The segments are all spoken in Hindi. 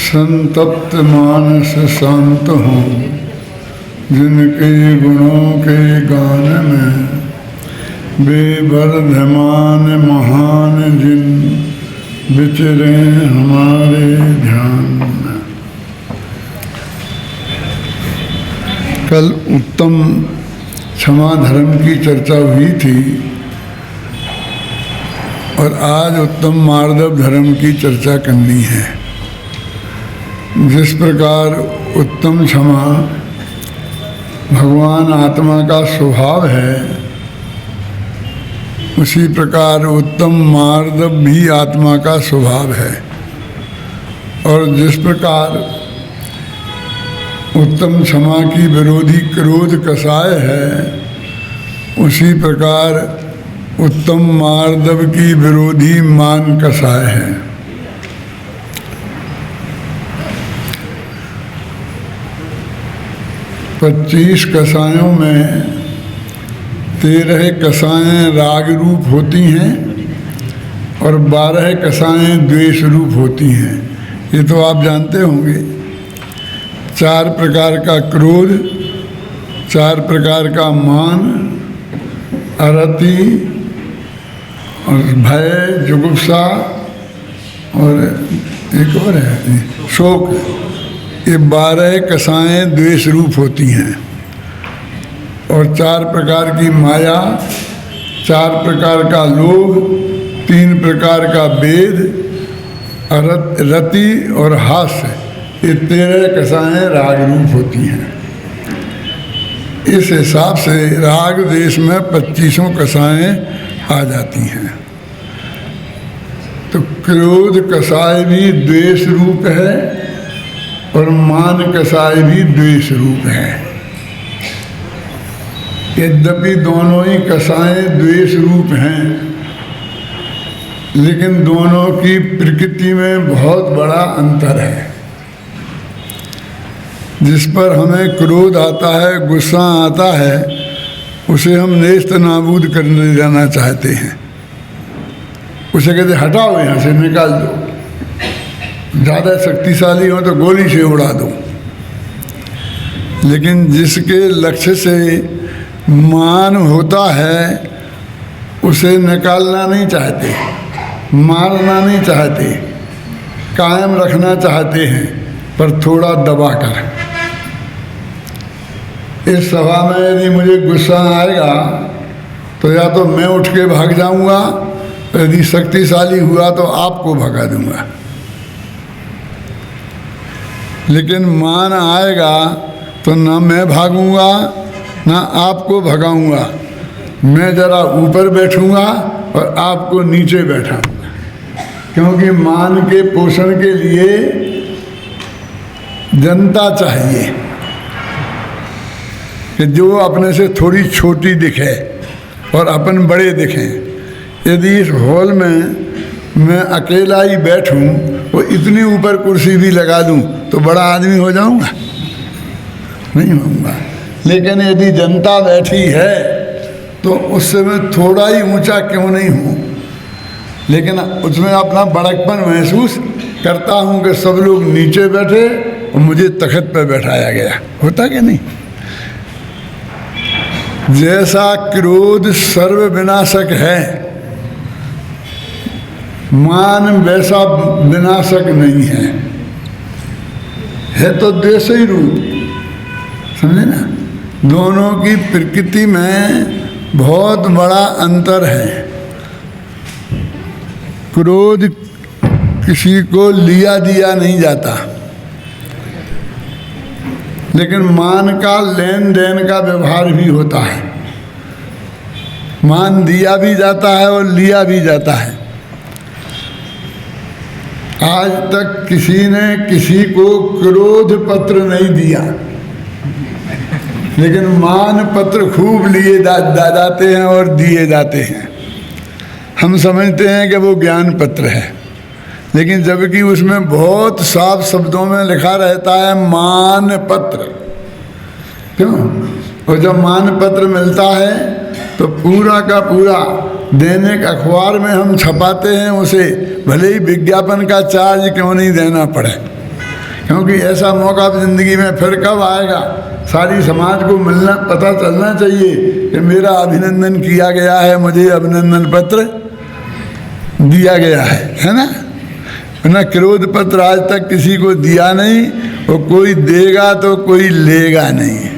संतप्त मानस शांत हों, जिनके गुणों के गान में बेबर्धमान महान जिन विचरे हमारे ध्यान में। कल उत्तम क्षमा धर्म की चर्चा हुई थी और आज उत्तम मार्दव धर्म की चर्चा करनी है। जिस प्रकार उत्तम क्षमा भगवान आत्मा का स्वभाव है, उसी प्रकार उत्तम मार्दव भी आत्मा का स्वभाव है। और जिस प्रकार उत्तम क्षमा की विरोधी क्रोध कसाय है, उसी प्रकार उत्तम मार्दव की विरोधी मान कसाय है। पच्चीस कसायों में 13 कसाएं राग रूप होती हैं और 12 कसाएं द्वेष रूप होती हैं। ये तो आप जानते होंगे। 4 प्रकार का क्रोध, 4 प्रकार का मान, अरति और भय, जुगुप्सा और एक और है शोक। ये 12 कसाएं द्वेष रूप होती हैं। और 4 प्रकार की माया, 4 प्रकार का लोभ, 3 प्रकार का वेद, रति और हास्य, ये 13 कसाएं राग रूप होती हैं। इस हिसाब से राग देश में 25 कसाएं आ जाती हैं। तो क्रोध कसाय भी द्वेष रूप है और मान कसाय भी द्वेष रूप है। यद्यपि दोनों ही कसाएं द्वेष रूप हैं, लेकिन दोनों की प्रकृति में बहुत बड़ा अंतर है। जिस पर हमें क्रोध आता है, गुस्सा आता है, उसे हम नेस्त नाबूद करने जाना चाहते हैं। उसे कहते हटाओ, यहाँ से निकाल दो। ज़्यादा शक्तिशाली हो तो गोली से उड़ा दो। लेकिन जिसके लक्ष्य से मान होता है, उसे निकालना नहीं चाहते, मारना नहीं चाहते, कायम रखना चाहते हैं, पर थोड़ा दबा कर। इस सभा में यदि मुझे गुस्सा आएगा तो या तो मैं उठ के भाग जाऊंगा, यदि शक्तिशाली हुआ तो आपको भगा दूंगा। लेकिन मान आएगा तो ना मैं भागूंगा ना आपको भगाऊंगा। मैं ज़रा ऊपर बैठूंगा और आपको नीचे बैठाऊंगा, क्योंकि मान के पोषण के लिए जनता चाहिए कि जो अपने से थोड़ी छोटी दिखे और अपन बड़े दिखें। यदि इस हॉल में मैं अकेला ही बैठूं, वो इतनी ऊपर कुर्सी भी लगा दूं तो बड़ा आदमी हो जाऊंगा? नहीं होऊंगा। लेकिन यदि जनता बैठी है तो उससे मैं थोड़ा ही ऊंचा क्यों नहीं हूं, लेकिन उसमें अपना बड़कपन महसूस करता हूं कि सब लोग नीचे बैठे और मुझे तख्त पर बैठाया गया। होता कि नहीं? जैसा क्रोध सर्व विनाशक है, मान वैसा विनाशक नहीं है तो द्वेष ही रूप। समझे ना? दोनों की प्रकृति में बहुत बड़ा अंतर है। क्रोध किसी को लिया दिया नहीं जाता, लेकिन मान का लेन देन का व्यवहार भी होता है। मान दिया भी जाता है और लिया भी जाता है। आज तक किसी ने किसी को क्रोध पत्र नहीं दिया, लेकिन मान पत्र खूब लिए जाते हैं और दिए जाते हैं। हम समझते हैं कि वो ज्ञान पत्र है, लेकिन जबकि उसमें बहुत साफ शब्दों में लिखा रहता है मान पत्र। क्यों? और जब मान पत्र मिलता है तो पूरा का पूरा दैनिक अखबार में हम छपाते हैं उसे, भले ही विज्ञापन का चार्ज क्यों नहीं देना पड़े, क्योंकि ऐसा मौका ज़िंदगी में फिर कब आएगा। सारी समाज को मिलना, पता चलना चाहिए कि मेरा अभिनंदन किया गया है, मुझे अभिनंदन पत्र दिया गया है ना। ना क्रोध पत्र आज तक किसी को दिया नहीं, और कोई देगा तो कोई लेगा नहीं,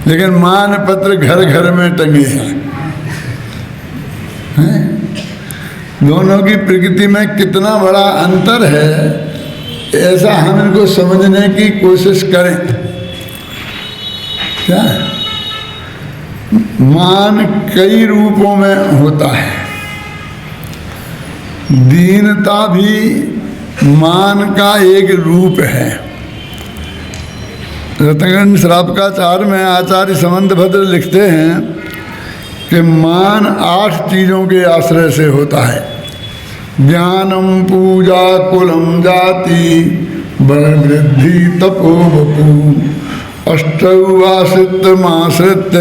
लेकिन मान पत्र घर घर में टंगे हैं। दोनों की प्रकृति में कितना बड़ा अंतर है, ऐसा हम इनको समझने की कोशिश करें। क्या मान कई रूपों में होता है। दीनता भी मान का एक रूप है। रत्नगंज श्रावकाचार्य में आचार्य समंतभद्र लिखते हैं कि मान 8 चीज़ों के आश्रय से होता है। ज्ञानम, पूजा, कुलम, जाति, बल, वृद्धि, तपो, वपु, अष्टौवासितमाश्रित्य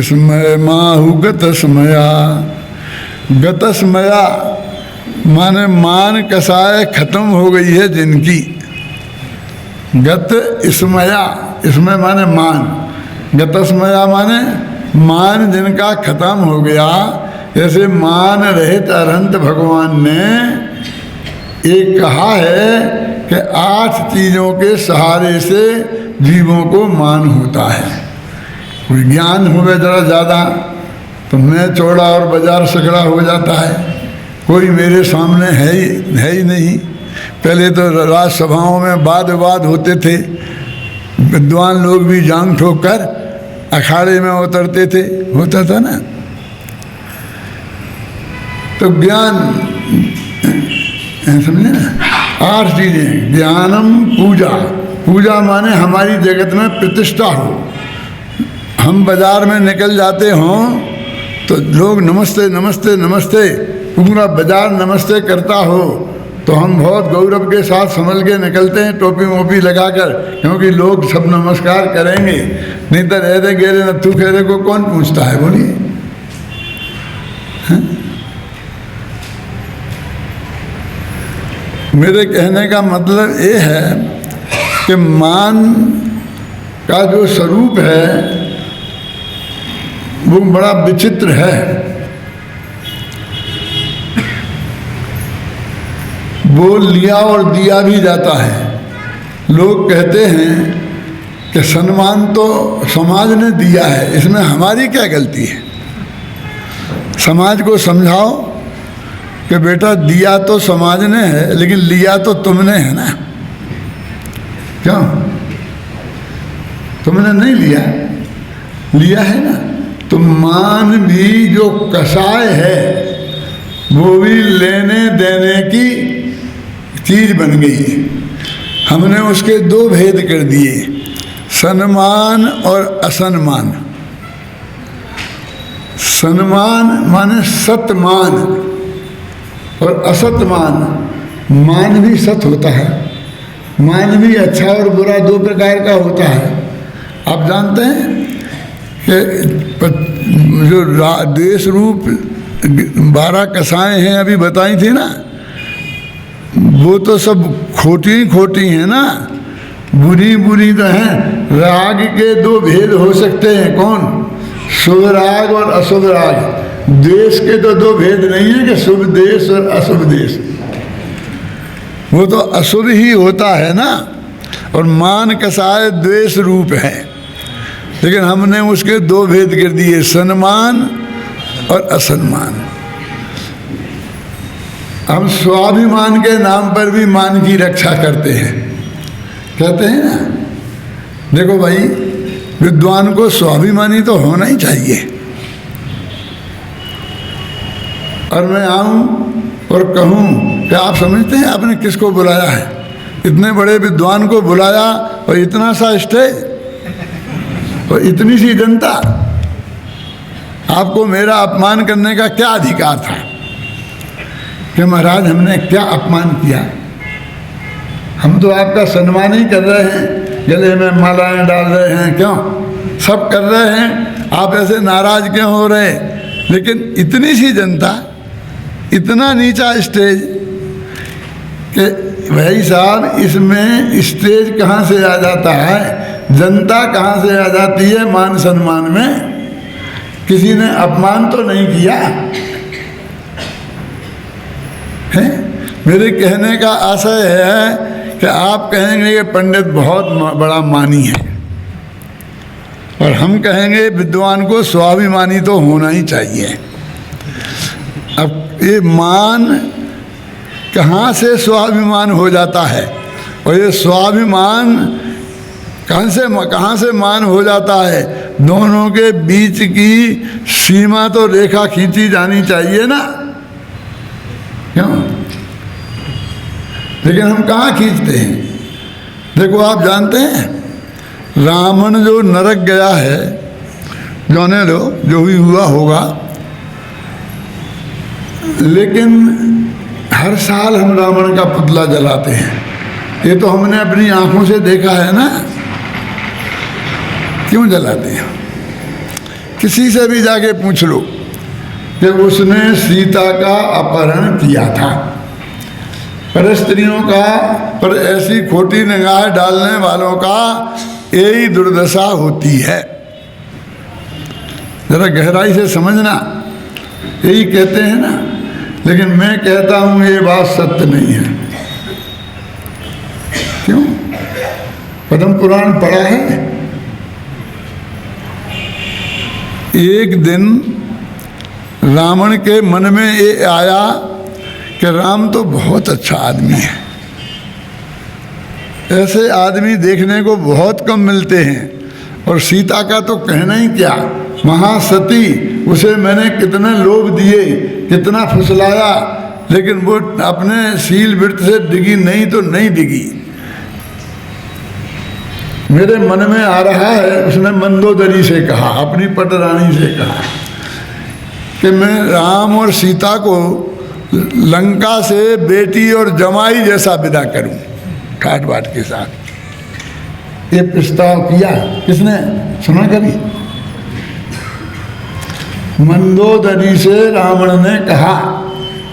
स्मय माहु गतस्मया। गतस्मया माने मान कसाय खत्म हो गई है जिनकी। गत स्मया, इसमें माने मान, गतस्मया माने मान जिनका खत्म हो गया। जैसे मान रहित अनंत भगवान ने एक कहा है कि 8 चीज़ों के सहारे से जीवों को मान होता है। कोई ज्ञान हुए ज़रा ज़्यादा तो मैं चौड़ा और बाजार सकड़ा हो जाता है। कोई मेरे सामने है ही नहीं। पहले तो राजसभाओं में वाद विवाद होते थे, विद्वान लोग भी जांग ठोक कर अखाड़े में उतरते थे, होता था ना। तो ज्ञान समझे ना, 8 चीज़ें। ज्ञानम, पूजा, पूजा माने हमारी जगत में प्रतिष्ठा हो। हम बाजार में निकल जाते हों तो लोग नमस्ते नमस्ते नमस्ते, पूरा बाजार नमस्ते करता हो तो हम बहुत गौरव के साथ संभल के निकलते हैं, टोपी मोपी लगाकर, क्योंकि लोग सब नमस्कार करेंगे। नहीं तो रहते गेरे नत्थू खेरे को कौन पूछता है, बोलिए। मेरे कहने का मतलब ये है कि मान का जो स्वरूप है वो बड़ा विचित्र है। वो लिया और दिया भी जाता है। लोग कहते हैं कि सम्मान तो समाज ने दिया है, इसमें हमारी क्या गलती है। समाज को समझाओ कि बेटा दिया तो समाज ने है, लेकिन लिया तो तुमने है ना। क्यों? तुमने नहीं लिया, लिया है ना। तो मान भी जो कसाय है वो भी लेने देने की चीज बन गई। हमने उसके 2 भेद कर दिए, सम्मान और असम्मान। सम्मान माने सतमान और असतमान। मान भी सत होता है, मान भी अच्छा और बुरा 2 प्रकार का होता है। आप जानते हैं कि जो देश रूप 12 कसाएं हैं अभी बताई थी ना, वो तो सब खोटी खोटी हैं ना, बुरी बुरी तो हैं। राग के 2 भेद हो सकते हैं, कौन? शुभ राग और अशुभ राग। देश के तो 2 भेद नहीं है कि शुभ देश और अशुभ देश, वो तो अशुभ ही होता है ना। और मान कसाय द्वेष रूप है, लेकिन हमने उसके 2 भेद कर दिए, सम्मान और असम्मान। हम स्वाभिमान के नाम पर भी मान की रक्षा करते हैं। कहते हैं ना, देखो भाई, विद्वान को स्वाभिमानी तो होना ही चाहिए। और मैं आऊं और कहूं कि आप समझते हैं आपने किसको बुलाया है? इतने बड़े विद्वान को बुलाया और इतना सा स्टेज और इतनी सी जनता। आपको मेरा अपमान करने का क्या अधिकार था? कि महाराज हमने क्या अपमान किया? हम तो आपका सम्मान ही कर रहे हैं, गले में मालाएं डाल रहे हैं, क्यों? सब कर रहे हैं, आप ऐसे नाराज क्यों हो रहे? लेकिन इतनी सी जनता, इतना नीचा स्टेज कि भाई साहब इसमें स्टेज कहाँ से आ जाता है, जनता कहाँ से आ जाती है मान सम्मान में? किसी ने अपमान तो नहीं किया है। मेरे कहने का आशय है कि आप कहेंगे कि पंडित बहुत बड़ा मानी है, और हम कहेंगे विद्वान को स्वाभिमानी तो होना ही चाहिए। अब ये मान कहाँ से स्वाभिमान हो जाता है, और ये स्वाभिमान कहाँ से मान हो जाता है? दोनों के बीच की सीमा तो रेखा खींची जानी चाहिए ना, क्यों? लेकिन हम कहाँ खींचते हैं? देखो, आप जानते हैं रावण जो नरक गया है, जाने लो जो भी हुआ होगा, लेकिन हर साल हम रावण का पुतला जलाते हैं। ये तो हमने अपनी आंखों से देखा है ना। क्यों जलाते हैं? किसी से भी जाके पूछ लो कि उसने सीता का अपहरण किया था, पर स्त्रियों का, पर ऐसी खोटी निगाह डालने वालों का यही दुर्दशा होती है। जरा गहराई से समझना, यही कहते हैं ना। लेकिन मैं कहता हूं ये बात सत्य नहीं है। क्यों? पद्म पुराण पढ़ा है। एक दिन रावण के मन में ये आया कि राम तो बहुत अच्छा आदमी है, ऐसे आदमी देखने को बहुत कम मिलते हैं, और सीता का तो कहना ही क्या, महासती, उसे मैंने कितने लोभ दिए, कितना फुसलाया, लेकिन वो अपने शील वृत्त से डिगी नहीं तो नहीं डिगी। मेरे मन में आ रहा है, उसने मंदोदरी से कहा, अपनी पटरानी से कहा कि मैं राम और सीता को लंका से बेटी और जमाई जैसा विदा करूं, ठाट बाट के साथ। ये प्रस्ताव किया किसने? सुना कभी? मंदोदरी से रावण ने कहा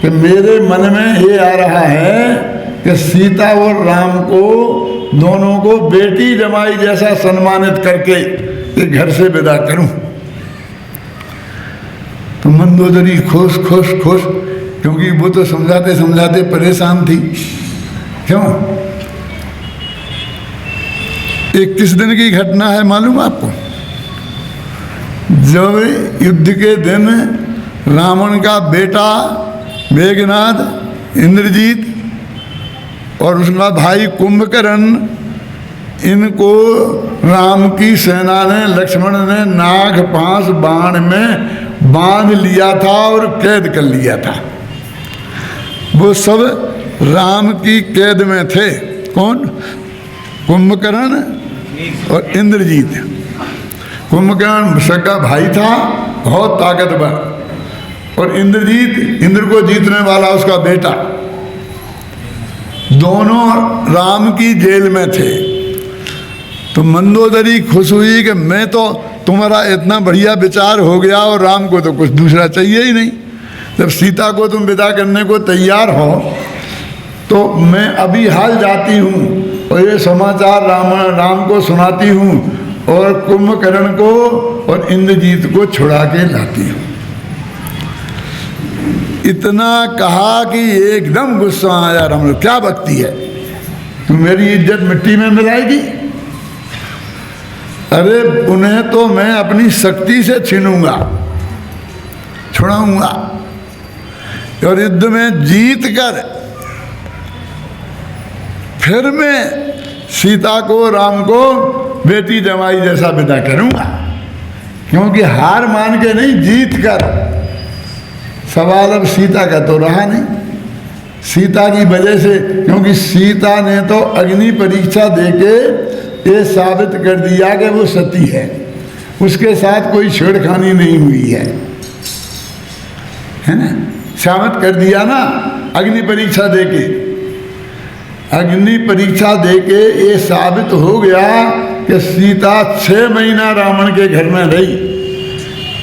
कि मेरे मन में ये आ रहा है कि सीता और राम को, दोनों को बेटी जमाई जैसा सम्मानित करके ये घर से विदा करूं। तो मंदोदरी खुश खुश खुश, क्योंकि वो तो समझाते समझाते परेशान थी। क्यों? एक किस दिन की घटना है मालूम आपको? जब युद्ध के दिन रावण का बेटा मेघनाद, इंद्रजीत और उसका भाई कुंभकर्ण, इनको राम की सेना ने, लक्ष्मण ने नाग पास बाण में बांध लिया था और कैद कर लिया था। वो सब राम की कैद में थे। कौन? कुंभकर्ण और इंद्रजीत। कुंभकर्ण सगा भाई था, बहुत ताकतवर, और इंद्रजीत, इंद्र को जीतने वाला उसका बेटा। दोनों राम की जेल में थे। तो मंदोदरी खुश हुई कि मैं तो, तुम्हारा इतना बढ़िया विचार हो गया और राम को तो कुछ दूसरा चाहिए ही नहीं। जब सीता को तुम विदा करने को तैयार हो तो मैं अभी हाल जाती हूँ और ये समाचार राम को सुनाती हूँ और कुंभकर्ण को और इंद्रजीत को छुड़ा के लाती हूँ। इतना कहा कि एकदम गुस्सा आया राम, क्या बकती है, तू मेरी इज्जत मिट्टी में मिलाएगी? अरे उन्हें तो मैं अपनी शक्ति से छीनूंगा, छुड़ाऊंगा, और युद्ध में जीत कर फिर मैं सीता को, राम को बेटी जमाई जैसा विदा करूंगा। क्योंकि हार मान के नहीं, जीत कर। सवाल अब सीता का तो रहा नहीं, सीता की वजह से, क्योंकि सीता ने तो अग्नि परीक्षा देके ये साबित कर दिया कि वो सती है, उसके साथ कोई छेड़खानी नहीं हुई है ना, साबित कर दिया ना अग्नि परीक्षा देके। अग्नि परीक्षा देके ये साबित हो गया कि सीता 6 महीना रावण के घर में रही,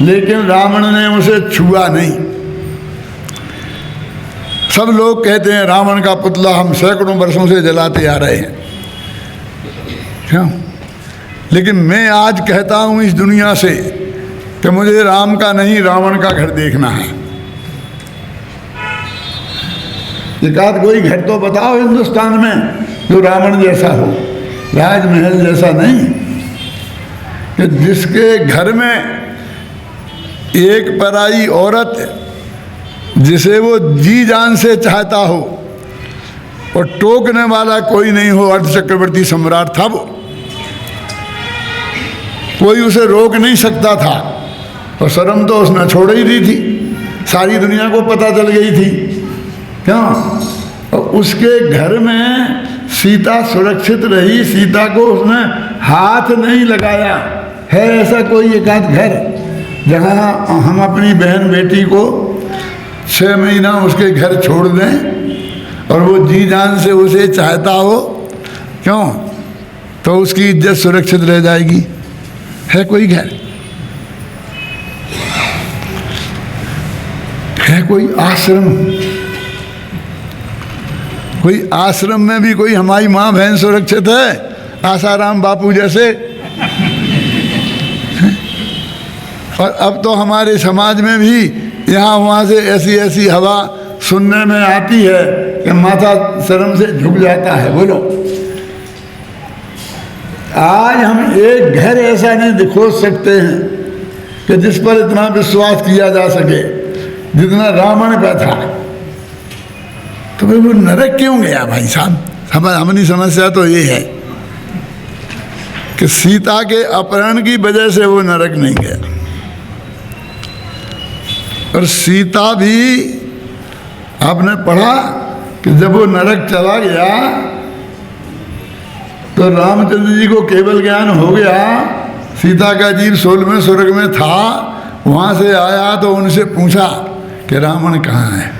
लेकिन रावण ने उसे छुआ नहीं। सब लोग कहते हैं रावण का पुतला हम सैकड़ों वर्षों से जलाते आ रहे हैं, क्यों? लेकिन मैं आज कहता हूँ इस दुनिया से कि मुझे राम का नहीं रावण का घर देखना है। एक आध कोई घर तो बताओ हिंदुस्तान में जो रावण जैसा हो, राजमहल जैसा नहीं, कि जिसके घर में एक पराई औरत जिसे वो जी जान से चाहता हो और टोकने वाला कोई नहीं हो। अर्ध चक्रवर्ती सम्राट था वो, कोई उसे रोक नहीं सकता था, और शर्म तो उसने छोड़ ही दी थी, सारी दुनिया को पता चल गई थी, क्यों? और उसके घर में सीता सुरक्षित रही, सीता को उसने हाथ नहीं लगाया। है ऐसा कोई एक आध घर जहाँ हम अपनी बहन बेटी को 6 महीना उसके घर छोड़ दें और वो जी जान से उसे चाहता हो, क्यों? तो उसकी इज्जत सुरक्षित रह जाएगी। है कोई घर? है कोई आश्रम? कोई आश्रम में भी कोई हमारी माँ बहन सुरक्षित है? आसाराम बापू जैसे। और अब तो हमारे समाज में भी यहाँ वहाँ से ऐसी ऐसी हवा सुनने में आती है कि माथा शर्म से झुक जाता है। बोलो, आज हम एक घर ऐसा नहीं खोज सकते हैं कि जिस पर इतना विश्वास किया जा सके जितना रावण का था। तो भाई वो नरक क्यों गया भाई साहब? हमारी समस्या तो ये है कि सीता के अपहरण की वजह से वो नरक नहीं गया। और सीता भी आपने पढ़ा कि जब वो नरक चला गया तो रामचंद्र जी को केवल ज्ञान हो गया। सीता का जीव 16वें स्वर्ग में था, वहाँ से आया तो उनसे पूछा कि रावण कहाँ है।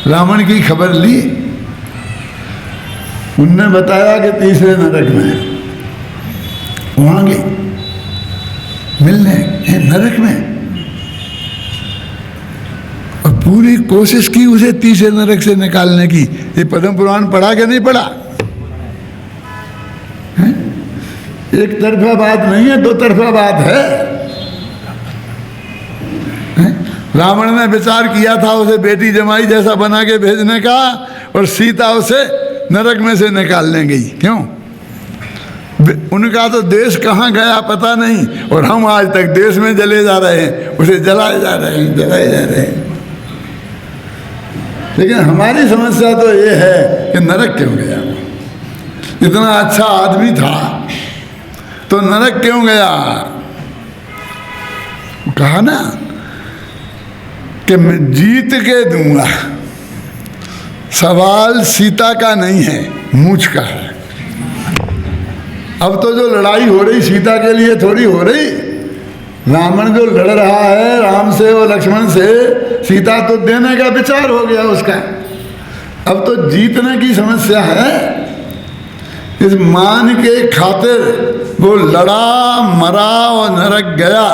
रावण की खबर ली, उनने बताया कि 3रे नरक में है। वहाँ गई मिलने नरक में, और पूरी कोशिश की उसे 3रे नरक से निकालने की। ये पद्म पुराण पढ़ा कि नहीं पढ़ा? एक तरफा बात नहीं है, 2 तरफा बात है। रावण ने विचार किया था उसे बेटी जमाई जैसा बना के भेजने का, और सीता उसे नरक में से निकालने गई। क्यों? उनका तो देश कहाँ गया पता नहीं, और हम आज तक देश में जले जा रहे हैं, उसे जलाए जा रहे हैं, जलाए जा रहे हैं। लेकिन हमारी समस्या तो ये है कि नरक क्यों गया? इतना अच्छा आदमी था तो नरक क्यों गया? कहा ना कि मैं जीत के दूंगा। सवाल सीता का नहीं है, मूछ का है। अब तो जो लड़ाई हो रही सीता के लिए थोड़ी हो रही। रावण जो लड़ रहा है राम से और लक्ष्मण से, सीता तो देने का विचार हो गया उसका। अब तो जीतने की समस्या है। इस मान के खातिर वो लड़ा, मरा और नरक गया,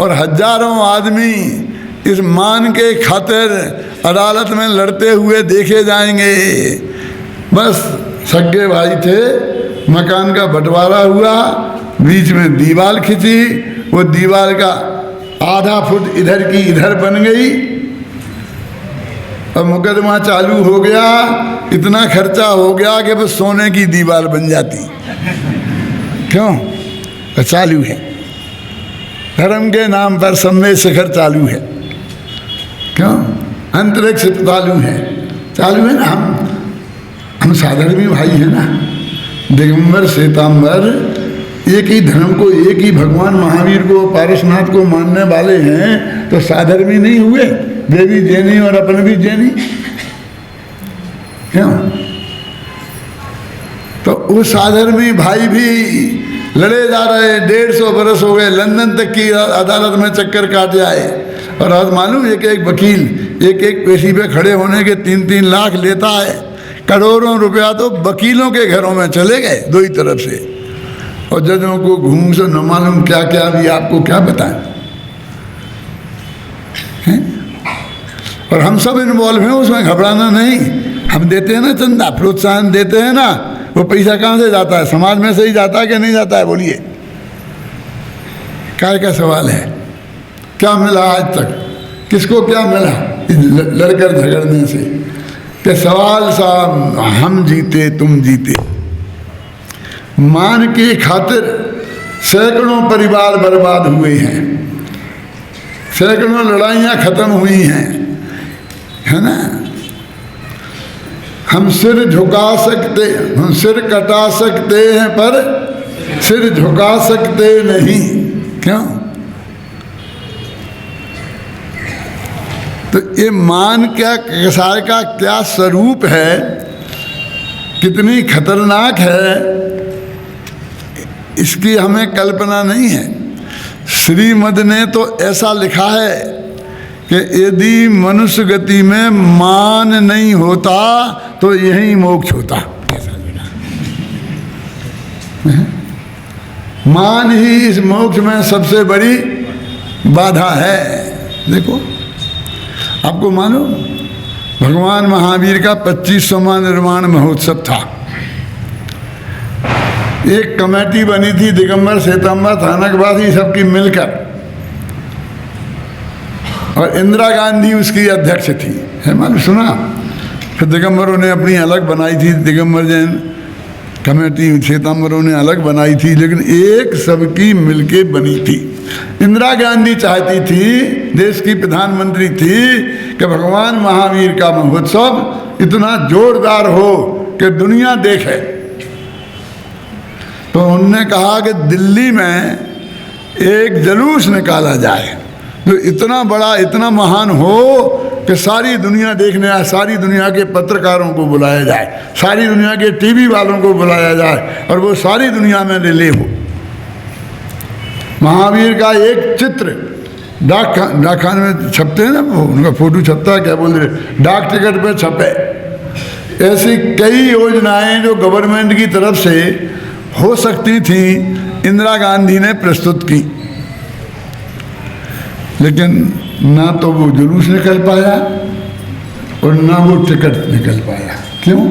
और हजारों आदमी इस मान के खातिर अदालत में लड़ते हुए देखे जाएंगे। बस सगे भाई थे, मकान का बंटवारा हुआ, बीच में दीवार खिंची, वो दीवार का आधा फुट इधर की इधर बन गई, और मुकदमा चालू हो गया। इतना खर्चा हो गया कि बस सोने की दीवार बन जाती। क्यों? तो चालू है, धर्म के नाम पर सम्मेद शिखर चालू है। क्यों? अंतरिक्ष चालू है, चालू है ना। हम साधर्मी भाई है ना, दिगंबर श्वेतांबर, एक ही धर्म को, एक ही भगवान महावीर को, पारसनाथ को मानने वाले हैं, तो साधर्मी नहीं हुए? वे भी जैनी और अपन भी जैनी। क्यों? तो वो साधर्मी भाई भी लड़े जा रहे हैं। 150 बरस हो गए, लंदन तक की अदालत में चक्कर काट जाए। और आज मालूम एक एक वकील एक एक पेशी पे खड़े होने के 3-3 लाख लेता है। करोड़ों रुपया तो वकीलों के घरों में चले गए दो ही तरफ से। और जजों को घूम से न मालूम क्या क्या भी आपको क्या बताएं। और हम सब इन्वॉल्व हैं उसमें, घबराना नहीं। हम देते हैं ना चंदा, प्रोत्साहन देते हैं ना, वो पैसा कहाँ से जाता है? समाज में से ही जाता है कि नहीं जाता है? बोलिए, काय का सवाल है? क्या मिला आज तक? किसको क्या मिला लड़कर झगड़ने से? कि सवाल साहब हम जीते तुम जीते, मान के खातिर सैकड़ों परिवार बर्बाद हुए हैं, सैकड़ों लड़ाइयाँ खत्म हुई हैं, है ना। हम सिर झुका सकते, हम सिर कटा सकते हैं पर सिर झुका सकते नहीं। क्यों? तो ये मान क्या कसाय का क्या स्वरूप है, कितनी खतरनाक है, इसकी हमें कल्पना नहीं है। श्रीमद ने तो ऐसा लिखा है कि यदि मनुष्य गति में मान नहीं होता तो यही मोक्ष होता। ऐसा लिखा, मान ही इस मोक्ष में सबसे बड़ी बाधा है। देखो, आपको मालूम, भगवान महावीर का 25वां निर्वाण महोत्सव था। एक कमेटी बनी थी दिगंबर श्वेतांबर थानकवासी सबकी मिलकर, और इंदिरा गांधी उसकी अध्यक्ष थी, है मालूम, सुना? फिर दिगंबरों ने अपनी अलग बनाई थी, दिगंबर जैन कमेटी, श्वेतांबरों ने अलग बनाई थी, लेकिन एक सबकी मिलके बनी थी। इंदिरा गांधी चाहती थी, देश की प्रधानमंत्री थी, कि भगवान महावीर का महोत्सव इतना जोरदार हो कि दुनिया देखे। तो उन्होंने कहा कि दिल्ली में एक जुलूस निकाला जाए जो इतना बड़ा, इतना महान हो कि सारी दुनिया देखने आए, सारी दुनिया के पत्रकारों को बुलाया जाए, सारी दुनिया के टीवी वालों को बुलाया जाए, और वो सारी दुनिया में रिले हो। महावीर का एक चित्र डाकखाने में छपते हैं ना, वो उनका फोटो छपता है, क्या बोल रहे, डाक टिकट पे छपे। ऐसी कई योजनाएं जो गवर्नमेंट की तरफ से हो सकती थी, इंदिरा गांधी ने प्रस्तुत की, लेकिन ना तो वो जुलूस निकल पाया और ना वो टिकट निकल पाया। क्यों?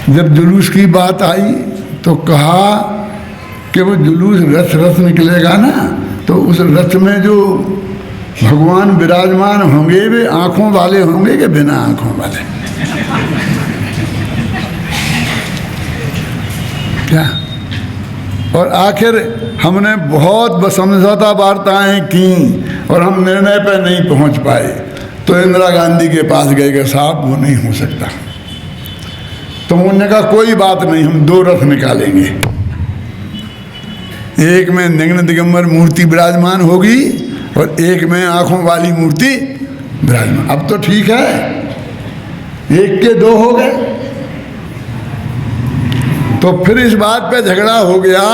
जब जुलूस की बात आई तो कहा कि वो जुलूस रथ निकलेगा ना, तो उस रथ में जो भगवान विराजमान होंगे वे आंखों वाले होंगे कि बिना आंखों वाले? क्या? और आखिर हमने बहुत समझौता वार्ताएं की और हम निर्णय पर नहीं पहुंच पाए, तो इंदिरा गांधी के पास गए कि साहब वो नहीं हो सकता। तो उन्होंने कहा कोई बात नहीं, हम 2 रथ निकालेंगे, एक में निग्न दिगंबर मूर्ति विराजमान होगी और एक में आंखों वाली मूर्ति विराजमान। अब तो ठीक है, 1 के 2 हो गए। तो फिर इस बात पे झगड़ा हो गया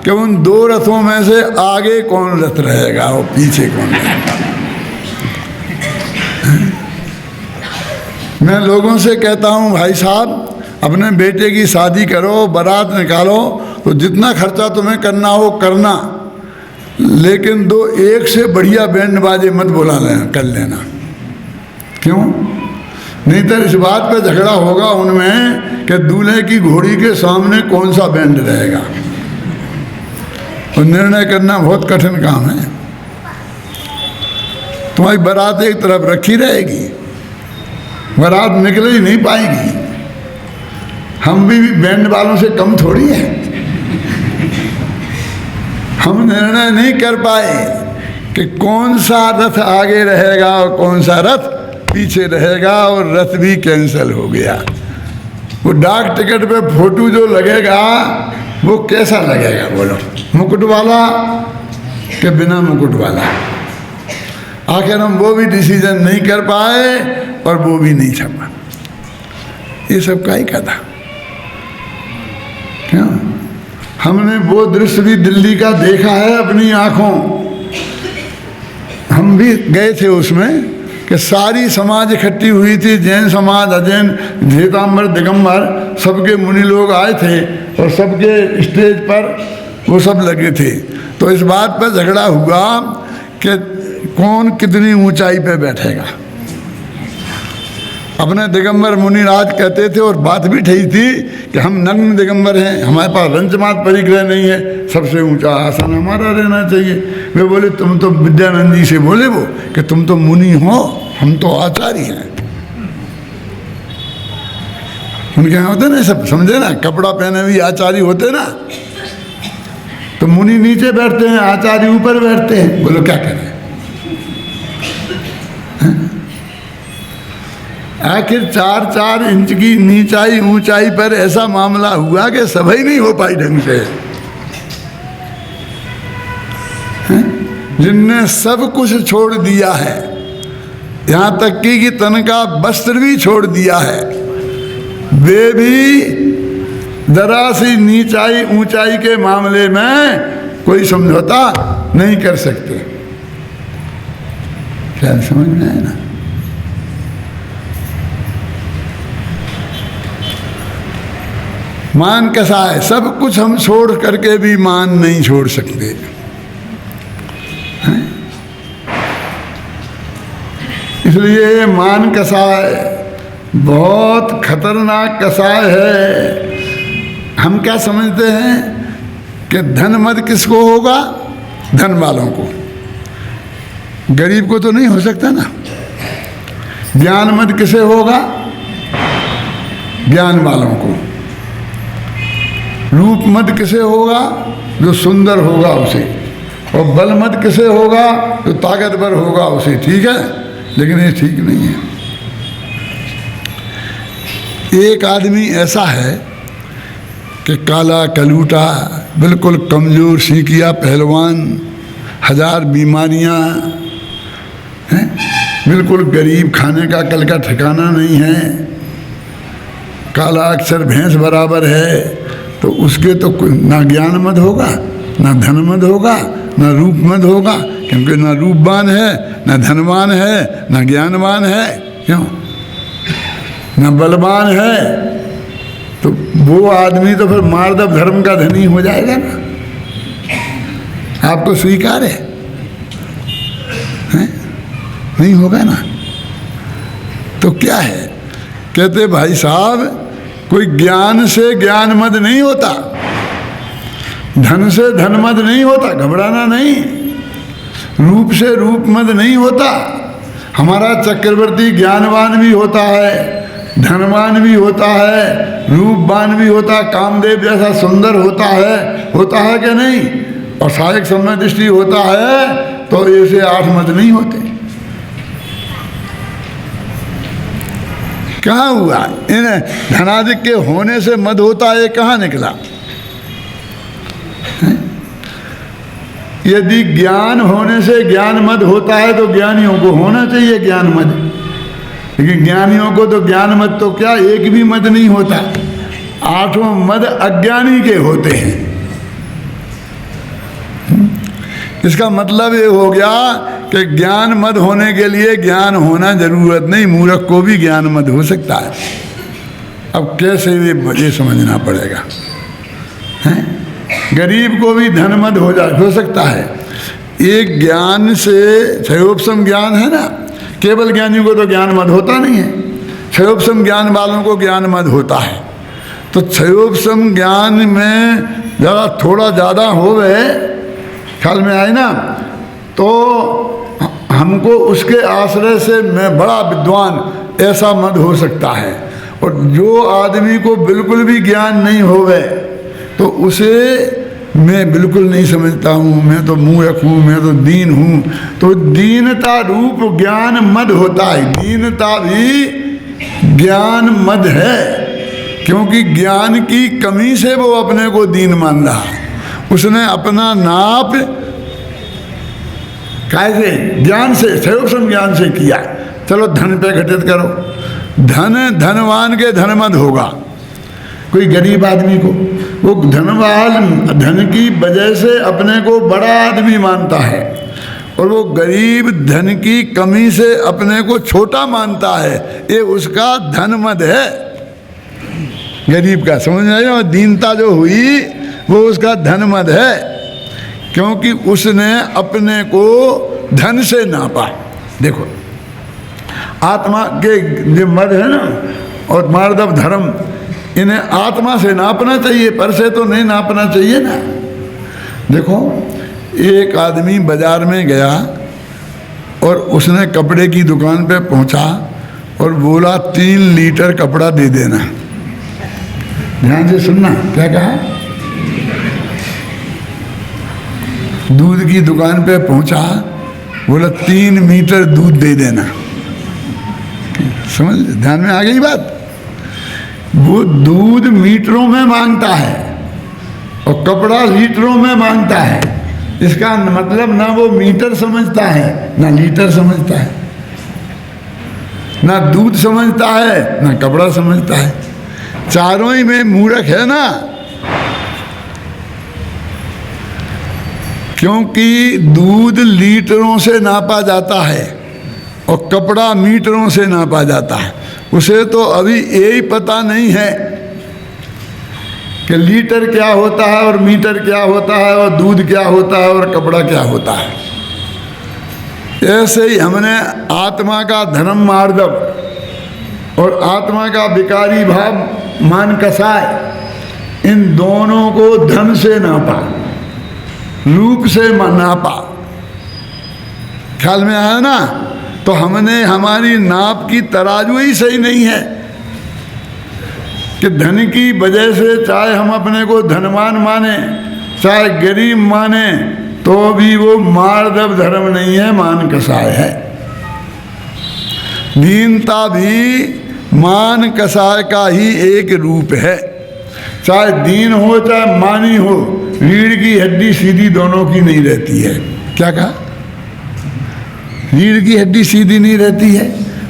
कि उन 2 रथों में से आगे कौन रथ रहेगा और पीछे कौन रहेगा। मैं लोगों से कहता हूँ, भाई साहब, अपने बेटे की शादी करो, बारात निकालो, तो जितना खर्चा तुम्हें करना हो करना, लेकिन 2 एक से बढ़िया बैंड बाजे मत बुला लेना, कर लेना। क्यों? नहीं तो इस बात पे झगड़ा होगा उनमें कि दूल्हे की घोड़ी के सामने कौन सा बैंड रहेगा, और निर्णय करना बहुत कठिन काम है। तुम्हारी बारात एक तरफ रखी रहेगी, बारात निकल ही नहीं पाएगी। हम भी बैंड वालों से कम थोड़ी हैं। हम निर्णय नहीं कर पाए कि कौन सा रथ आगे रहेगा और कौन सा रथ पीछे रहेगा, और रथ भी कैंसिल हो गया। वो डाक टिकट पे फोटो जो लगेगा वो कैसा लगेगा बोलो, मुकुट वाला कि बिना मुकुट वाला? आखिर हम वो भी डिसीजन नहीं कर पाए और वो भी नहीं छपा। ये सब का ही कथा। क्यों? हमने वो दृश्य भी दिल्ली का देखा है अपनी आंखों। हम भी गए थे उसमें कि सारी समाज इकट्ठी हुई थी, जैन समाज, अजैन, श्वेतांबर, दिगंबर, सबके मुनि लोग आए थे और सबके स्टेज पर वो सब लगे थे। तो इस बात पर झगड़ा हुआ कि कौन कितनी ऊंचाई पे बैठेगा। अपने दिगंबर मुनिराज कहते थे, और बात भी ठीक थी, कि हम नग्न दिगंबर हैं, हमारे पास रंचमात परिग्रह नहीं है, सबसे ऊंचा आसन हमारा रहना चाहिए। वे बोले तुम तो विद्यानंद जी से बोले वो कि तुम तो मुनि हो, हम तो आचार्य हैं। उनके यहाँ होते ना सब, समझे ना, कपड़ा पहने हुए आचार्य होते ना, तो मुनि नीचे बैठते हैं, आचार्य ऊपर बैठते हैं। बोलो क्या करें। आखिर 4-4 इंच की नीचाई ऊंचाई पर ऐसा मामला हुआ कि सभा नहीं हो पाई ढंग से। जिनने सब कुछ छोड़ दिया है, यहां तक कि तन का वस्त्र भी छोड़ दिया है, वे भी जरा सी नीचाई ऊंचाई के मामले में कोई समझौता नहीं कर सकते। क्या समझ में है ना। मान कैसा है, सब कुछ हम छोड़ करके भी मान नहीं छोड़ सकते हैं? इसलिए मान कसाय बहुत खतरनाक कसाय है। हम क्या समझते हैं कि धन मद किसको होगा? धन वालों को, गरीब को तो नहीं हो सकता ना। ज्ञान मद किसे होगा? ज्ञान वालों को। रूप मद किसे होगा? जो सुंदर होगा उसे। और बल मद किसे होगा? जो ताकतवर होगा उसे। ठीक है, लेकिन ये ठीक नहीं है। एक आदमी ऐसा है कि काला कलूटा, बिल्कुल कमजोर सीकिया पहलवान, 1000 बीमारियां हैं, बिल्कुल गरीब, खाने का कल का ठिकाना नहीं है, काला अक्षर भैंस बराबर है, तो उसके तो ना ज्ञान मद होगा, ना धन मद होगा, ना रूप मद होगा, क्योंकि ना रूपवान है, ना धनवान है, ना ज्ञानवान है। क्यों? ना बलवान है। तो वो आदमी तो फिर मार्दव धर्म का धनी हो जाएगा ना। आपको स्वीकार है? नहीं होगा ना। तो क्या है, कहते भाई साहब, कोई ज्ञान से ज्ञान मद नहीं होता, धन से धन मद नहीं होता, घबराना नहीं, रूप से रूप मद नहीं होता। हमारा चक्रवर्ती ज्ञानवान भी होता है, धनवान भी होता है, रूपवान भी होता है, कामदेव जैसा सुंदर होता है कि नहीं, और सहायक समय दृष्टि होता है, तो ऐसे 8 मद नहीं होते। कहाँ हुआ? इन धनाधिक के होने से मद होता है, कहाँ निकला? यदि ज्ञान होने से ज्ञान मद होता है तो ज्ञानियों को होना चाहिए ज्ञान मद, लेकिन ज्ञानियों को तो ज्ञान मद तो क्या, एक भी मद नहीं होता। 8वां मद अज्ञानी के होते हैं। इसका मतलब ये हो गया कि ज्ञान मद होने के लिए ज्ञान होना जरूरत नहीं, मूर्ख को भी ज्ञान मद हो सकता है। अब कैसे ये समझना पड़ेगा, हैं? गरीब को भी धन मद हो सकता है। एक ज्ञान से क्षयोपशम ज्ञान है ना, केवल ज्ञानियों को तो ज्ञान मद होता नहीं है, क्षयोपशम ज्ञान वालों को ज्ञान मद होता है। तो क्षयोपशम ज्ञान में ज़रा थोड़ा ज़्यादा हो गए, ख्याल में आए ना, तो हमको उसके आश्रय से मैं बड़ा विद्वान ऐसा मद हो सकता है। और जो आदमी को बिल्कुल भी ज्ञान नहीं हो गए, तो उसे मैं बिल्कुल नहीं समझता हूँ, मैं तो मूर्ख हूँ, मैं तो दीन हूँ। तो दीनता रूप ज्ञान मद होता है। दीनता भी ज्ञान मद है, क्योंकि ज्ञान की कमी से वो अपने को दीन मान रहा। उसने अपना नाप कैसे? ज्ञान से, क्षयोपशम ज्ञान से किया। चलो धन पे घटित करो, धनवान के धनमद होगा। कोई गरीब आदमी को वो धन की वजह से अपने को बड़ा आदमी मानता है, और वो गरीब धन की कमी से अपने को छोटा मानता है। ये उसका धनमद है गरीब का, समझ में आया? दीनता जो हुई वो उसका धनमद है, क्योंकि उसने अपने को धन से नापा। देखो आत्मा के जो मद है ना और मार्दव धर्म, इन्हें आत्मा से नापना चाहिए, पर से तो नहीं नापना चाहिए ना। देखो एक आदमी बाजार में गया और उसने कपड़े की दुकान पे पहुंचा और बोला 3 लीटर कपड़ा दे देना। ध्यान से सुनना, क्या कहा? दूध की दुकान पे पहुंचा, बोला 3 मीटर दूध दे देना। समझ, ध्यान में आ गई बात? वो दूध मीटरों में मांगता है और कपड़ा लीटरों में मांगता है। इसका मतलब ना वो मीटर समझता है ना लीटर समझता है, ना दूध समझता है ना कपड़ा समझता है, चारों ही में मूर्ख है ना। क्योंकि दूध लीटरों से नापा जाता है और कपड़ा मीटरों से नापा जाता है। उसे तो अभी यही पता नहीं है कि लीटर क्या होता है और मीटर क्या होता है और दूध क्या होता है और कपड़ा क्या होता है। ऐसे ही हमने आत्मा का धर्म मार्दव और आत्मा का विकारी भाव मान कसाय, इन दोनों को धन से नापा, रूप से नापा। ख्याल में आया ना? तो हमने, हमारी नाप की तराजू ही सही नहीं है कि धन की वजह से चाहे हम अपने को धनवान माने चाहे गरीब माने, तो भी वो मार्दव धर्म नहीं है, मान कसाय है। दीनता भी मान कसाय का ही एक रूप है। चाहे दीन हो चाहे मानी हो, रीढ़ की हड्डी सीधी दोनों की नहीं रहती है। क्या कहा? रीढ़ की हड्डी सीधी नहीं रहती है।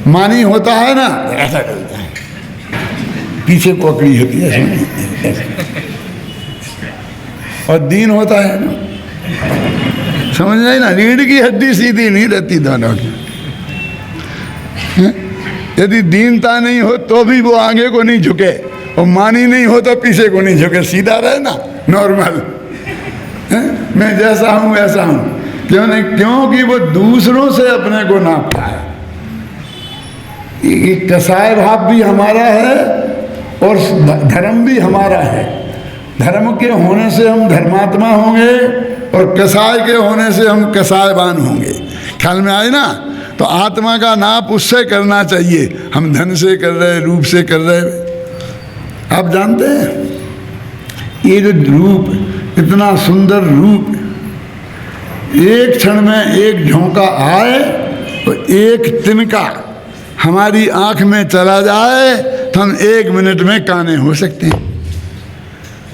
मानी होता है ना, ऐसा करता है, पीछे पकड़ी होती है, और दीन होता है ना, समझ रहे ना? रीढ़ की हड्डी सीधी नहीं रहती दोनों की। यदि दीनता नहीं हो तो भी वो आगे को नहीं झुके, और मानी नहीं हो तो पीछे को नहीं झुके, सीधा रहे ना, नॉर्मल। मैं जैसा हूं वैसा हूं, क्यों नहीं? क्योंकि वो दूसरों से अपने को नापता है। ये कसाय भाव भी हमारा है और धर्म भी हमारा है। धर्म के होने से हम धर्मात्मा होंगे और कसाय के होने से हम कसायवान होंगे। ख्याल में आए ना? तो आत्मा का नाप उससे करना चाहिए, हम धन से कर रहे, रूप से कर रहे। आप जानते हैं ये जो रूप, इतना सुंदर रूप, एक क्षण में एक झोंका आए तो एक तिनका हमारी आंख में चला जाए तो हम 1 मिनट में काने हो सकते हैं।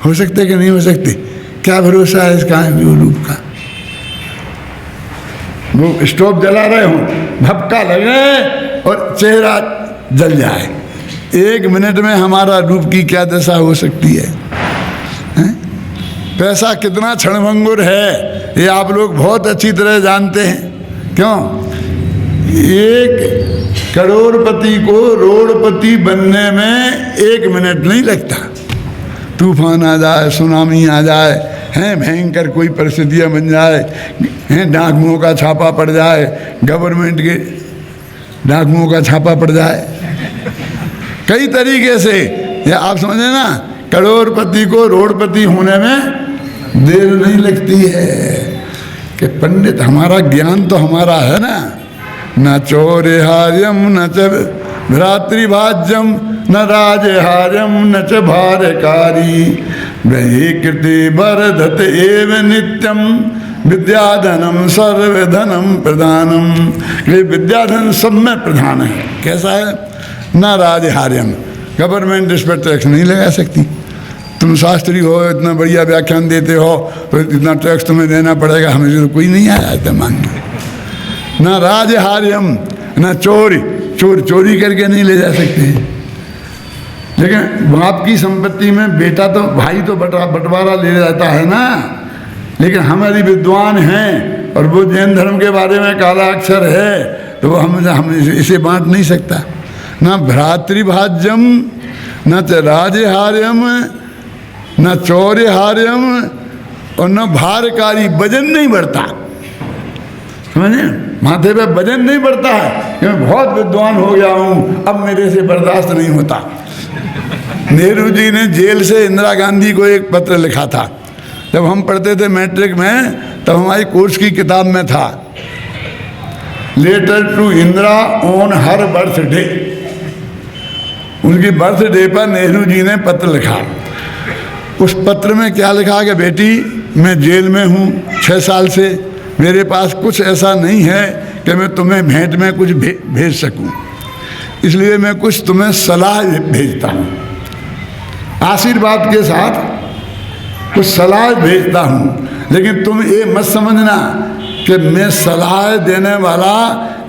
हो सकते कि नहीं हो सकते? क्या भरोसा है इसका रूप का? वो स्टोव जला रहे हो, भपका लगे और चेहरा जल जाए, 1 मिनट में हमारा रूप की क्या दशा हो सकती है? पैसा कितना क्षणभंगुर है, ये आप लोग बहुत अच्छी तरह जानते हैं। क्यों? 1 करोड़पति को रोड़पति बनने में 1 मिनट नहीं लगता। तूफान आ जाए, सुनामी आ जाए, हैं भयंकर कोई परिस्थितियाँ बन जाए, हैं डाकुओं का छापा पड़ जाए, गवर्नमेंट के डाकुओं का छापा पड़ जाए, कई तरीके से, या आप समझे ना, करोड़पति को रोड़पति होने में देर नहीं लगती है। कि पंडित, हमारा ज्ञान तो हमारा है ना, न चौरेहार्यम न च भ्रातृभाज्यम न राजहार्यम न च भारकारी वहीकृति वर्धत एव नित्यम विद्याधनम सर्वधनम प्रधानम। ये विद्याधन सब में प्रधान है। कैसा है? न राजहार्यम, गवर्नमेंट इस पर टैक्स नहीं लगा सकती। तुम शास्त्री हो, इतना बढ़िया व्याख्यान देते हो, तो इतना टैक्स तुम्हें देना पड़ेगा, हमें तो कोई नहीं आया था मांगने। न राजहार्यम, न चोरी करके नहीं ले जा सकते। लेकिन बाप की संपत्ति में बेटा तो, भाई तो बंटवारा ले जाता है ना। लेकिन हमारी विद्वान हैं और वो जैन धर्म के बारे में काला अक्षर है, तो वो हम इसे बांट नहीं सकता। न भ्रातृभाज्यम न च राजहार्यम न चौर्यहार्यम और न भारकारी, वजन नहीं बढ़ता। समझे? माथे पे वजन नहीं बढ़ता है कि मैं बहुत विद्वान हो गया हूँ, अब मेरे से बर्दाश्त नहीं होता। नेहरू जी ने जेल से इंदिरा गांधी को एक पत्र लिखा था। जब हम पढ़ते थे मैट्रिक में, तब हमारी कोर्स की किताब में था, letter to Indira on her birthday. उनकी बर्थडे पर नेहरू जी ने पत्र लिखा। उस पत्र में क्या लिखा कि बेटी, मैं जेल में हूँ 6 साल से, मेरे पास कुछ ऐसा नहीं है कि मैं तुम्हें भेंट में कुछ भेज सकूं, इसलिए मैं कुछ तुम्हें सलाह भेजता हूँ, आशीर्वाद के साथ कुछ सलाह भेजता हूँ। लेकिन तुम ये मत समझना कि मैं सलाह देने वाला,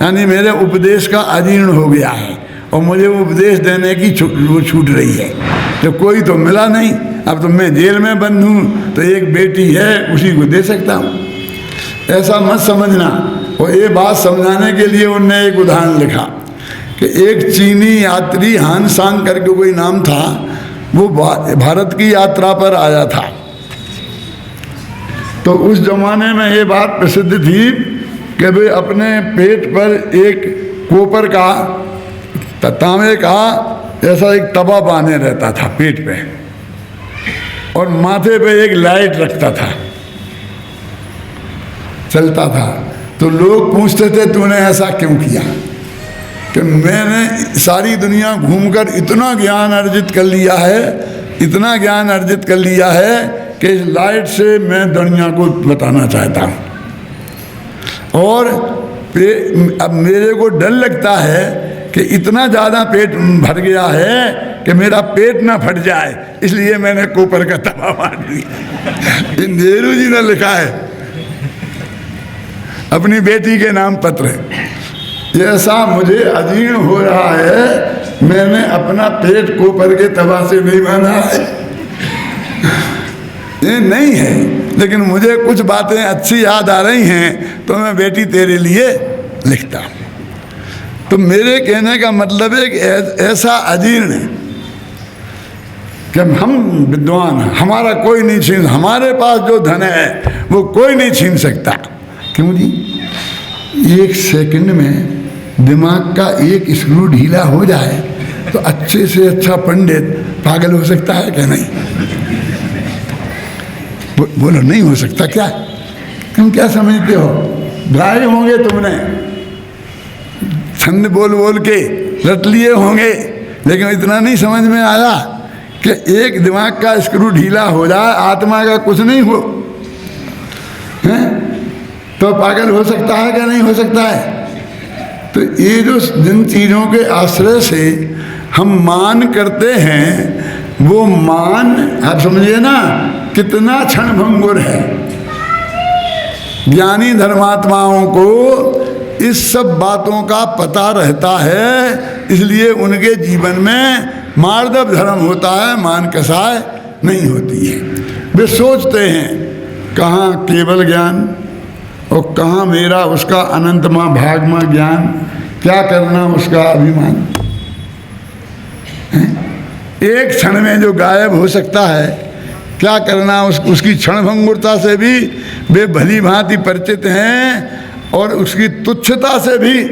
यानी मेरे उपदेश का अजीर्ण हो गया है और मुझे उपदेश देने की छूट रही है। तो कोई तो मिला नहीं, अब तो मैं जेल में बंद हूँ, तो एक बेटी है उसी को दे सकता हूँ, ऐसा मत समझना। और ये बात समझाने के लिए उनने एक उदाहरण लिखा कि एक चीनी यात्री हान सांग करके कोई नाम था, वो भारत की यात्रा पर आया था। तो उस जमाने में ये बात प्रसिद्ध थी कि वे अपने पेट पर एक कोपर का, तांबे का ऐसा एक तवा बांधे रहता था पेट पे, और माथे पे एक लाइट रखता था, चलता था। तो लोग पूछते थे तूने ऐसा क्यों किया? कि मैंने सारी दुनिया घूमकर इतना ज्ञान अर्जित कर लिया है, इतना ज्ञान अर्जित कर लिया है कि इस लाइट से मैं दुनिया को बताना चाहता हूँ। और अब मेरे को डर लगता है कि इतना ज़्यादा पेट भर गया है कि मेरा पेट ना फट जाए, इसलिए मैंने कोपर का तवा बांध दिया। नेहरू जी ने लिखा है अपनी बेटी के नाम पत्र, जैसा मुझे अजीर्ण हो रहा है, मैंने अपना पेट कोपर के तवा से नहीं बांधा है। ये नहीं है, लेकिन मुझे कुछ बातें अच्छी याद आ रही हैं, तो मैं बेटी तेरे लिए लिखता हूँ। तो मेरे कहने का मतलब है कि ऐसा अजीर्ण है कि हम विद्वान हैं, हमारा कोई नहीं छीन, हमारे पास जो धन है वो कोई नहीं छीन सकता। क्यों जी? 1 सेकंड में दिमाग का एक स्क्रू ढीला हो जाए तो अच्छे से अच्छा पंडित पागल हो सकता है क्या? नहीं। बोलो नहीं हो सकता क्या? तुम क्या समझते हो? गाए होंगे तुमने, छंद बोल बोल के रट लिए होंगे, लेकिन इतना नहीं समझ में आया कि एक दिमाग का स्क्रू ढीला हो जाए, आत्मा का कुछ नहीं हो, हैं? तो पागल हो सकता है क्या? नहीं हो सकता है। तो ये जो जिन चीज़ों के आश्रय से हम मान करते हैं, वो मान आप समझिए ना कितना क्षणभंगुर है। ज्ञानी धर्मात्माओं को इस सब बातों का पता रहता है, इसलिए उनके जीवन में मार्दव धर्म होता है, मान कसाय नहीं होती है। वे सोचते हैं कहाँ केवल ज्ञान और कहाँ मेरा उसका अनंतमा भागमा ज्ञान, क्या करना उसका अभिमान। एक क्षण में जो गायब हो सकता है, क्या करना उसकी क्षणभंगुरता से भी वे भली भांति परिचित हैं और उसकी तुच्छता से भी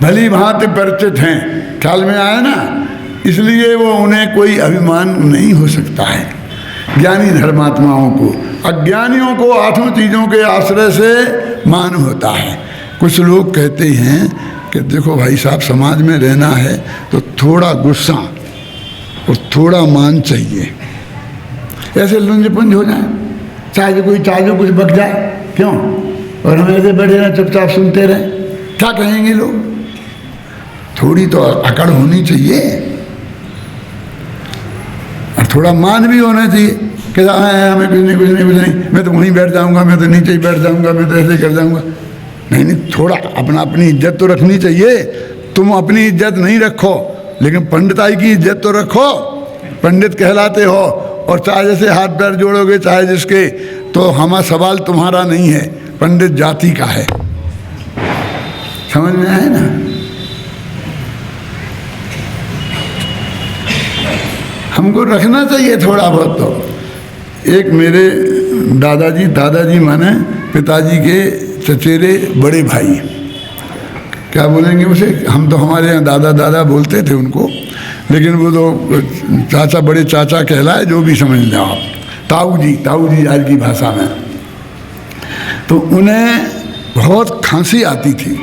भली भांति परिचित हैं। ख्याल में आया ना? इसलिए वो उन्हें कोई अभिमान नहीं हो सकता है ज्ञानी धर्मात्माओं को। अज्ञानियों को 8 चीज़ों के आश्रय से मान होता है। कुछ लोग कहते हैं कि देखो भाई साहब, समाज में रहना है तो थोड़ा गुस्सा और थोड़ा मान चाहिए, ऐसे लुंज पुंज हो जाए, चाहे जो कुछ बक जाए, क्यों? और हम ऐसे बैठे रहें चुपचाप सुनते रहें, क्या कहेंगे लोग? थोड़ी तो अकड़ होनी चाहिए और थोड़ा मान भी होना चाहिए कि हमें कुछ नहीं, मैं तो वहीं बैठ जाऊंगा, मैं तो नीचे ही बैठ जाऊंगा, मैं तो ऐसे कर जाऊंगा। नहीं, थोड़ा अपनी इज्जत तो रखनी चाहिए। तुम अपनी इज्जत नहीं रखो, लेकिन पंडिताई की इज्जत तो रखो, पंडित कहलाते हो। और चाहे जैसे हाथ पैर जोड़ोगे चाहे जिसके, तो हमारा सवाल तुम्हारा नहीं है, पंडित जाति का है। समझ में आए ना? हमको रखना चाहिए थोड़ा बहुत तो। एक मेरे दादाजी माने पिताजी के चचेरे बड़े भाई, क्या बोलेंगे उसे, हम तो हमारे यहाँ दादा दादा बोलते थे उनको, लेकिन वो तो चाचा, बड़े चाचा कहलाए, जो भी समझ लें आप, ताऊ जी आज की भाषा में। तो उन्हें बहुत खांसी आती थी।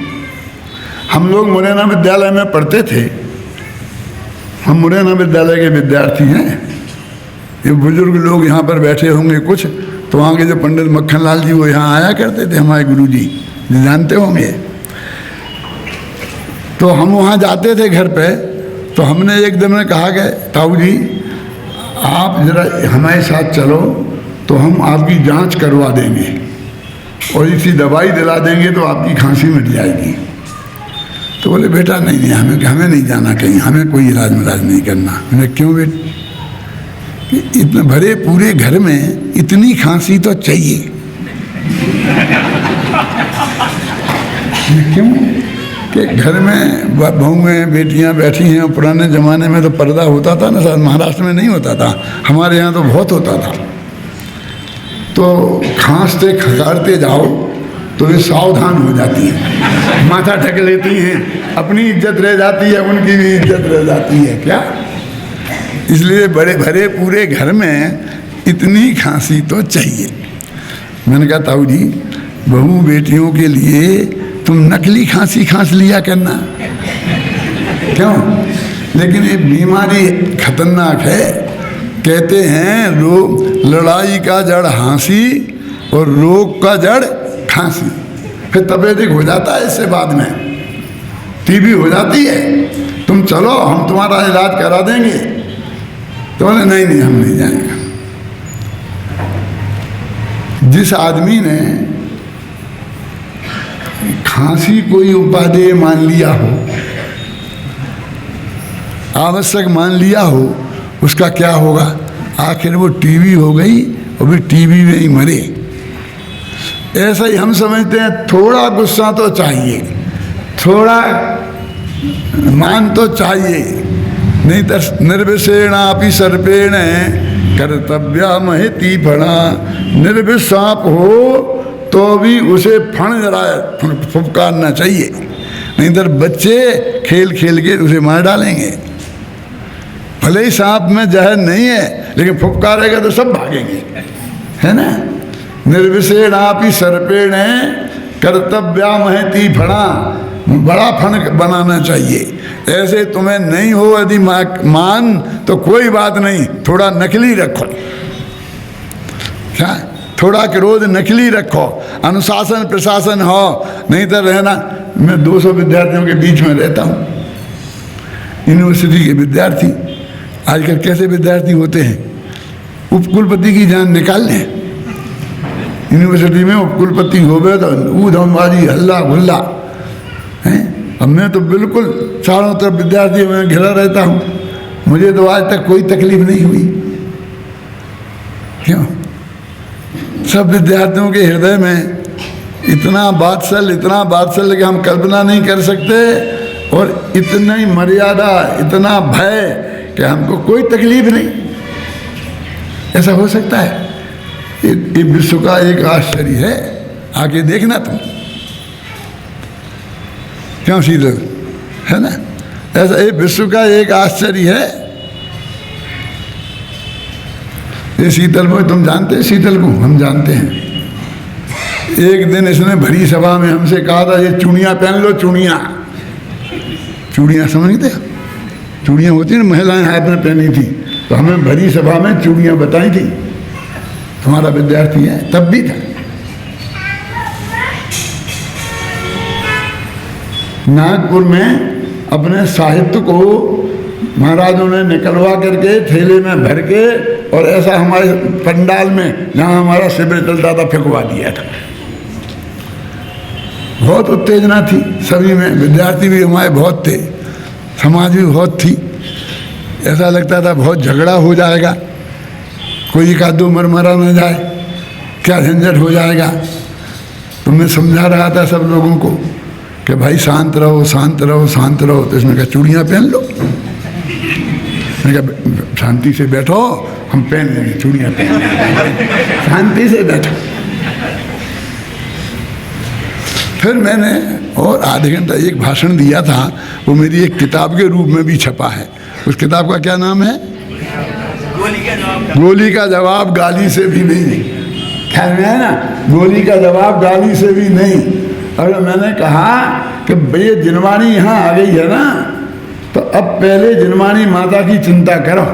हम लोग मुरैना विद्यालय में पढ़ते थे, हम मुरैना विद्यालय के विद्यार्थी हैं। ये बुजुर्ग लोग यहाँ पर बैठे होंगे कुछ, तो वहाँ के जो पंडित मक्खनलाल जी वो यहाँ आया करते थे, हमारे गुरुजी जानते होंगे। तो हम वहाँ जाते थे घर पे, तो हमने एक दिन में कहा कि ताऊ जी आप ज़रा हमारे साथ चलो तो हम आपकी जांच करवा देंगे और इसी दवाई दिला देंगे तो आपकी खांसी मिट जाएगी। तो बोले बेटा नहीं हमें नहीं जाना कहीं, हमें कोई इलाज नहीं करना। मैंने क्यों बेटा, इतने भरे पूरे घर में इतनी खांसी तो चाहिए। क्यों कि घर में बहुएं बेटियां बैठी हैं, पुराने ज़माने में तो पर्दा होता था ना, शायद महाराष्ट्र में नहीं होता था, हमारे यहाँ तो बहुत होता था। तो खांसते खकारते जाओ तो ये सावधान हो जाती है, माथा ढक लेती हैं, अपनी इज्जत रह जाती है, उनकी भी इज्जत रह जाती है। क्या इसलिए बड़े भरे पूरे घर में इतनी खांसी तो चाहिए। मैंने कहा ताऊ जी बहू बेटियों के लिए तुम नकली खांसी खांस लिया करना, क्यों? लेकिन ये बीमारी खतरनाक है। कहते हैं लड़ाई का जड़ हाँसी और रोग का जड़ खांसी। फिर तबीयत हो जाता है, इससे बाद में टीबी हो जाती है। तुम चलो हम तुम्हारा इलाज करा देंगे। तो बोले नहीं हम नहीं जाएंगे। जिस आदमी ने खांसी कोई उपादेय मान लिया हो, आवश्यक मान लिया हो, उसका क्या होगा? आखिर वो टीबी हो गई और भी टीबी में ही मरे। ऐसा ही हम समझते हैं थोड़ा गुस्सा तो चाहिए, थोड़ा मान तो चाहिए, नहीं तो निर्विषेणापि सर्पेण कर्तव्यमहिति फणा। निर्विष सांप हो तो भी उसे फुफकारना चाहिए, नहीं तो बच्चे खेल खेल के उसे मार डालेंगे। भले ही सांप में जहर नहीं है, लेकिन फुफकारेगा तो सब भागेंगे, है ना। निर्विषेणापि सर्पेण कर्तव्यमहिति फणा, बड़ा फण बनाना चाहिए। ऐसे तुम्हें नहीं हो यदि मान तो कोई बात नहीं, थोड़ा नकली रखो। क्या? थोड़ा क्रोध नकली रखो, अनुशासन प्रशासन हो, नहीं तो रहना। मैं 200 विद्यार्थियों के बीच में रहता हूँ, यूनिवर्सिटी के विद्यार्थी। आजकल कैसे विद्यार्थी होते हैं, उपकुलपति की जान निकाल लें। यूनिवर्सिटी में उपकुलपति हो गए तो ऊधमबाजी हल्ला गुल्ला है। अब मैं तो बिल्कुल चारों तरफ विद्यार्थियों में घिरा रहता हूँ, मुझे तो आज तक कोई तकलीफ नहीं हुई। क्यों? सब विद्यार्थियों के हृदय में इतना बात्सल्य कि हम कल्पना नहीं कर सकते, और इतना ही मर्यादा, इतना भय कि हमको कोई तकलीफ नहीं। ऐसा हो सकता है? ये विश्व का एक आश्चर्य है, आके देखना तुम। क्यों शीतल, है ना? ऐसा ये विश्व का एक आश्चर्य है। ये शीतल को तुम जानते हैं? शीतल को हम जानते हैं। एक दिन इसने भरी सभा में हमसे कहा था ये चूड़ियाँ पहन लो, चूड़ियाँ समझते? चूड़ियाँ होती ना, महिलाएं हाथ में पहनी थी, तो हमें भरी सभा में चूड़ियाँ बताई थी। तुम्हारा विद्यार्थी है, तब भी था। नागपुर में अपने साहित्य को महाराजों ने निकलवा करके थैले में भर के, और ऐसा हमारे पंडाल में जहाँ हमारा शिविर चलता था फेंकवा दिया था। बहुत उत्तेजना थी सभी में, विद्यार्थी भी हमारे बहुत थे, समाज भी बहुत थी। ऐसा लगता था बहुत झगड़ा हो जाएगा, कोई एक आध दो मरा न जाए, क्या झंझट हो जाएगा। तो मैं समझा रहा था सब लोगों को कि भाई शांत रहो, शांत रहो, शांत रहो। तो इसने कहा चूड़ियाँ पहन लो। मैंने कहा शांति से बैठो, हम पहन लेंगे, चूड़ियाँ पहन लेंगे, शांति से बैठो। फिर मैंने और आधे घंटा एक भाषण दिया था, वो मेरी एक किताब के रूप में भी छपा है। उस किताब का क्या नाम है? गोली का जवाब गाली से भी नहीं। ख्याल में है ना? गोली का जवाब गाली से भी नहीं। और मैंने कहा कि भैया जिनवानी यहाँ आ गई है ना, तो अब पहले जिनवानी माता की चिंता करो,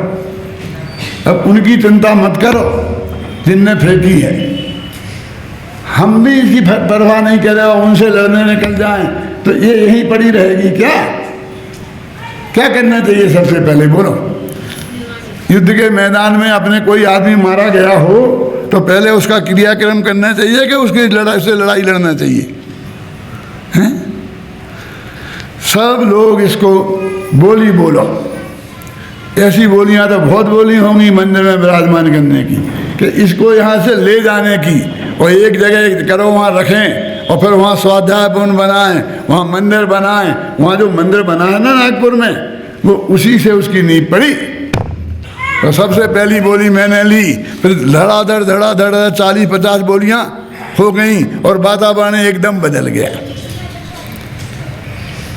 अब उनकी चिंता मत करो जिनने फेंकी है। हम भी इसकी परवाह नहीं कर रहे और उनसे लड़ने निकल जाएं तो ये यहीं पड़ी रहेगी क्या? क्या करना चाहिए सबसे पहले बोलो? युद्ध के मैदान में अपने कोई आदमी मारा गया हो तो पहले उसका क्रियाक्रम करना चाहिए कि उसकी लड़ाई लड़ना चाहिए? हैं? सब लोग इसको बोली बोलो। ऐसी बोलियां तो बहुत बोली होंगी मंदिर में विराजमान करने की कि इसको यहाँ से ले जाने की, और एक जगह करो वहाँ रखें, और फिर वहाँ स्वाध्याय भवन बनाएं, वहाँ मंदिर बनाएं। वहाँ जो मंदिर बना है ना नागपुर में, वो उसी से उसकी नींव पड़ी। तो सबसे पहली बोली मैंने ली, फिर धड़ाधड़ 40-50 बोलियाँ हो गई और वातावरण एकदम बदल गया।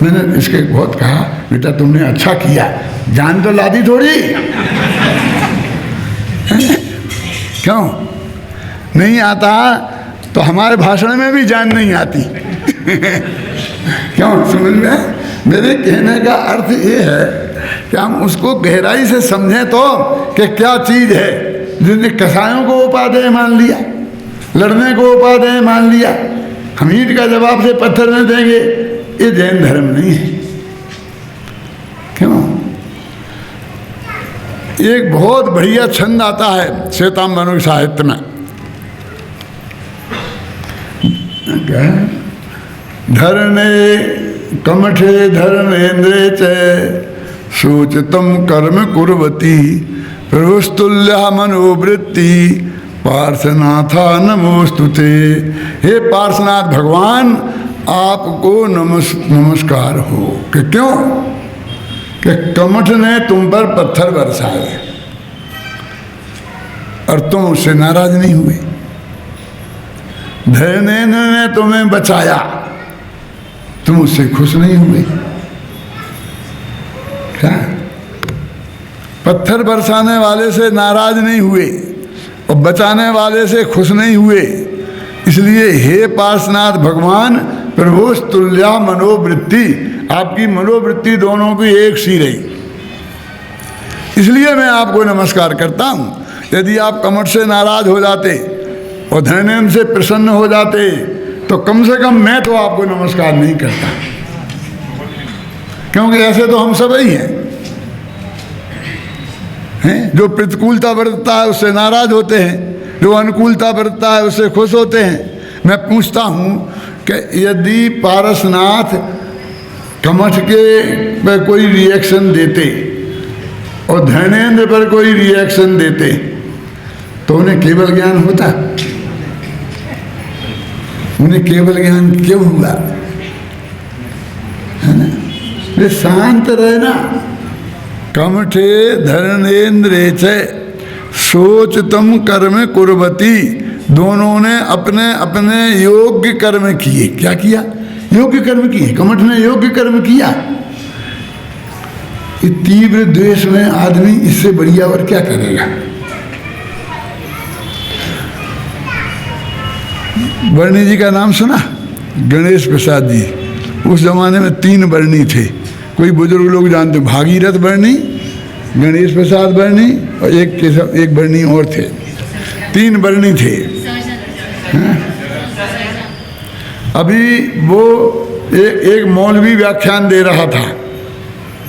मैंने इसके बहुत कहा, बेटा तुमने अच्छा किया, जान तो लादी थोड़ी। क्यों नहीं आता? तो हमारे भाषण में भी जान नहीं आती। क्यों? समझ में? मेरे कहने का अर्थ ये है कि हम उसको गहराई से समझें तो कि क्या चीज़ है। जिसने कसायों को उपादेय मान लिया, लड़ने को उपादेय मान लिया, हम ईंट का जवाब से पत्थर में देंगे, ये जैन धर्म नहीं है। क्यों? एक बहुत बढ़िया छंद आता है श्वेतांबर साहित्य में, धरणे कमठे धर्मेन्द्रे च सूचितम कर्म कुर्वती प्रभुस्तुल्य मनोवृत्ति पार्श्वनाथा नमोस्तुते। हे पार्श्वनाथ भगवान, आपको नमस्कार हो। कि क्यों? कि कमठ ने तुम पर पत्थर बरसाए और तुम उससे नाराज नहीं हुए। धर्मेंद्र ने तुम्हें बचाया, तुम उससे खुश नहीं हुए। क्या? पत्थर बरसाने वाले से नाराज नहीं हुए और बचाने वाले से खुश नहीं हुए। इसलिए हे पार्श्वनाथ भगवान, प्रभु तुल्या मनोवृत्ति, आपकी मनोवृत्ति दोनों की एक सी रही, इसलिए मैं आपको नमस्कार करता हूँ। यदि आप कमठ से नाराज हो जाते और धर्मेंद्र से प्रसन्न हो जाते तो कम से कम मैं तो आपको नमस्कार नहीं करता, क्योंकि ऐसे तो हम सब ही हैं। जो प्रतिकूलता बरतता है उससे नाराज होते हैं, जो अनुकूलता बरतता है उससे खुश होते हैं। मैं पूछता हूँ कि यदि पारसनाथ कमठ के पर कोई रिएक्शन देते और धर्मेंद्र पर कोई रिएक्शन देते तो उन्हें केवल ज्ञान होता? उन्हें केवल ज्ञान क्यों हुआ? है ना? वे शांत रहे ना। कमठे धर्मेन्द्रे च सोचतम कर्म कुर्वती, दोनों ने अपने अपने योग्य कर्म किए। क्या किया? योग्य कर्म किए। कमठ ने योग्य कर्म किया। ये तीव्र द्वेष में आदमी इससे बढ़िया और क्या करेगा? वर्णी जी का नाम सुना? गणेश प्रसाद जी। उस जमाने में 3 वर्णी थे, कोई बुजुर्ग लोग जानते, भागीरथ वर्णी, गणेश प्रसाद वर्णी और एक वर्णी और थे। 3 वर्णी थे। अभी वो एक मौलवी व्याख्यान दे रहा था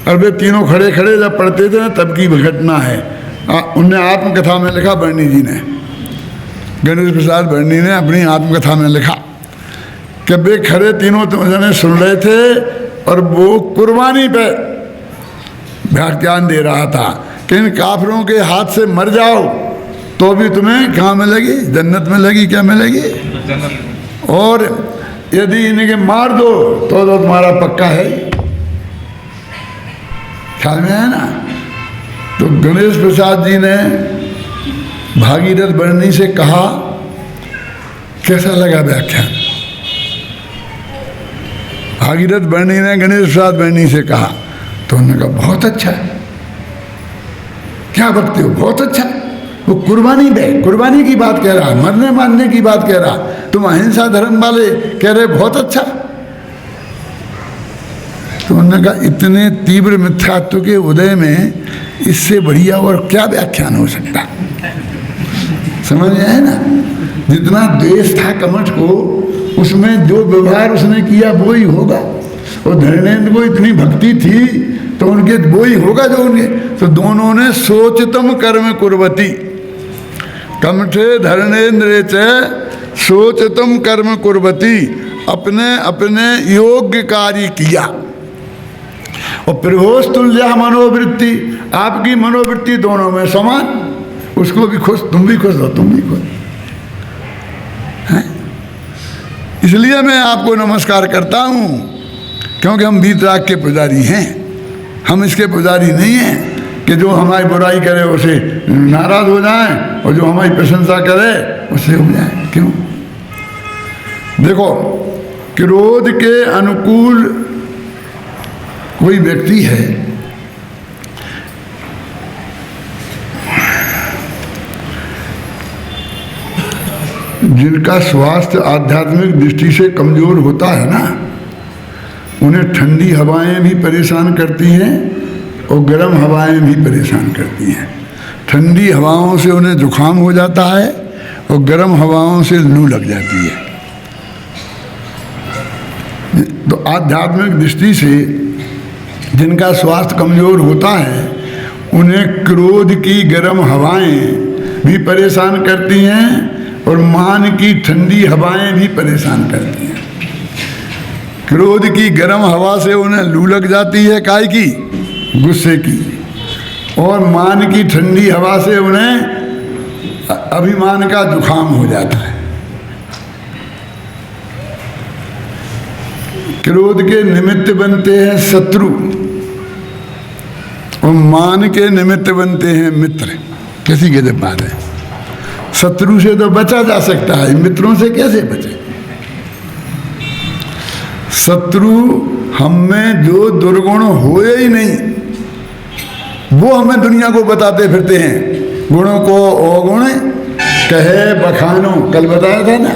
और वे तीनों खड़े खड़े जब पढ़ते थे ना, तब की घटना है। उनने आत्मकथा में लिखा, वर्णी जी ने, गणेश प्रसाद वर्णी ने अपनी आत्मकथा में लिखा कि वे खड़े तीनों जने सुन रहे थे और वो कुर्बानी पे व्याख्यान दे रहा था कि इन काफिरों के हाथ से मर जाओ तो भी तुम्हें कहाँ मिलेगी? जन्नत मिलेगी। क्या मिलेगी? और यदि इन्हें मार दो तो तुम्हारा पक्का है। ख्याल में है ना? तो गणेश प्रसाद जी ने भागीरथ वर्णी से कहा, कैसा लगा व्याख्यान? भागीरथ वर्णी ने गणेश प्रसाद वर्णी से कहा, तो उन्होंने कहा बहुत अच्छा है, क्या बकते हो, बहुत अच्छा। वो कुर्बानी की बात कह रहा, मरने मारने की बात कह रहा, तुम अहिंसा धर्म वाले कह रहे बहुत अच्छा। तो उन्होंने कहा इतने तीव्र मिथ्यात्व के उदय में इससे बढ़िया और क्या व्याख्यान हो सकता। समझ में आए ना, जितना द्वेष था कमठ को, उसमें जो व्यवहार उसने किया वो ही होगा। और धर्मेंद्र को इतनी भक्ति थी तो उनके वो ही होगा जो उनके। तो दोनों ने सोचतम कर्म कुर्वती, कमठे धर्मेंद्र च सोचतम कर्म कुर्वती, अपने अपने योग्य कार्य किया। और प्रभोस तुल्य मनोवृत्ति, आपकी मनोवृत्ति दोनों में समान, उसको भी खुश, तुम भी खुश हो, तुम भी खुश हैं। इसलिए मैं आपको नमस्कार करता हूँ, क्योंकि हम वीतराग के पुजारी हैं। हम इसके पुजारी नहीं हैं कि जो हमारी बुराई करे उसे नाराज हो जाएं और जो हमारी प्रशंसा करे उससे हो जाए। क्यों? देखो, क्रोध के अनुकूल कोई व्यक्ति है, जिनका स्वास्थ्य आध्यात्मिक दृष्टि से कमजोर होता है ना, उन्हें ठंडी हवाएं भी परेशान करती हैं और गर्म हवाएं भी परेशान करती हैं। ठंडी हवाओं से उन्हें जुकाम हो जाता है और गर्म हवाओं से लू लग जाती है। तो आध्यात्मिक दृष्टि से जिनका स्वास्थ्य कमजोर होता है, उन्हें क्रोध की गर्म हवाएं भी परेशान करती हैं और मान की ठंडी हवाएं भी परेशान करती हैं। क्रोध की गर्म हवा से उन्हें लू लग जाती है, काय की? गुस्से की। और मान की ठंडी हवा से उन्हें अभिमान का जुकाम हो जाता है। क्रोध के निमित्त बनते हैं शत्रु और मान के निमित्त बनते हैं मित्र। कैसी गजब बात है। शत्रु से तो बचा जा सकता है, मित्रों से कैसे बचे? शत्रु हम में जो दुर्गुण होए ही नहीं, वो हमें दुनिया को बताते फिरते हैं। गुणों को अवगुण कहे बखानो, कल बताया था ना।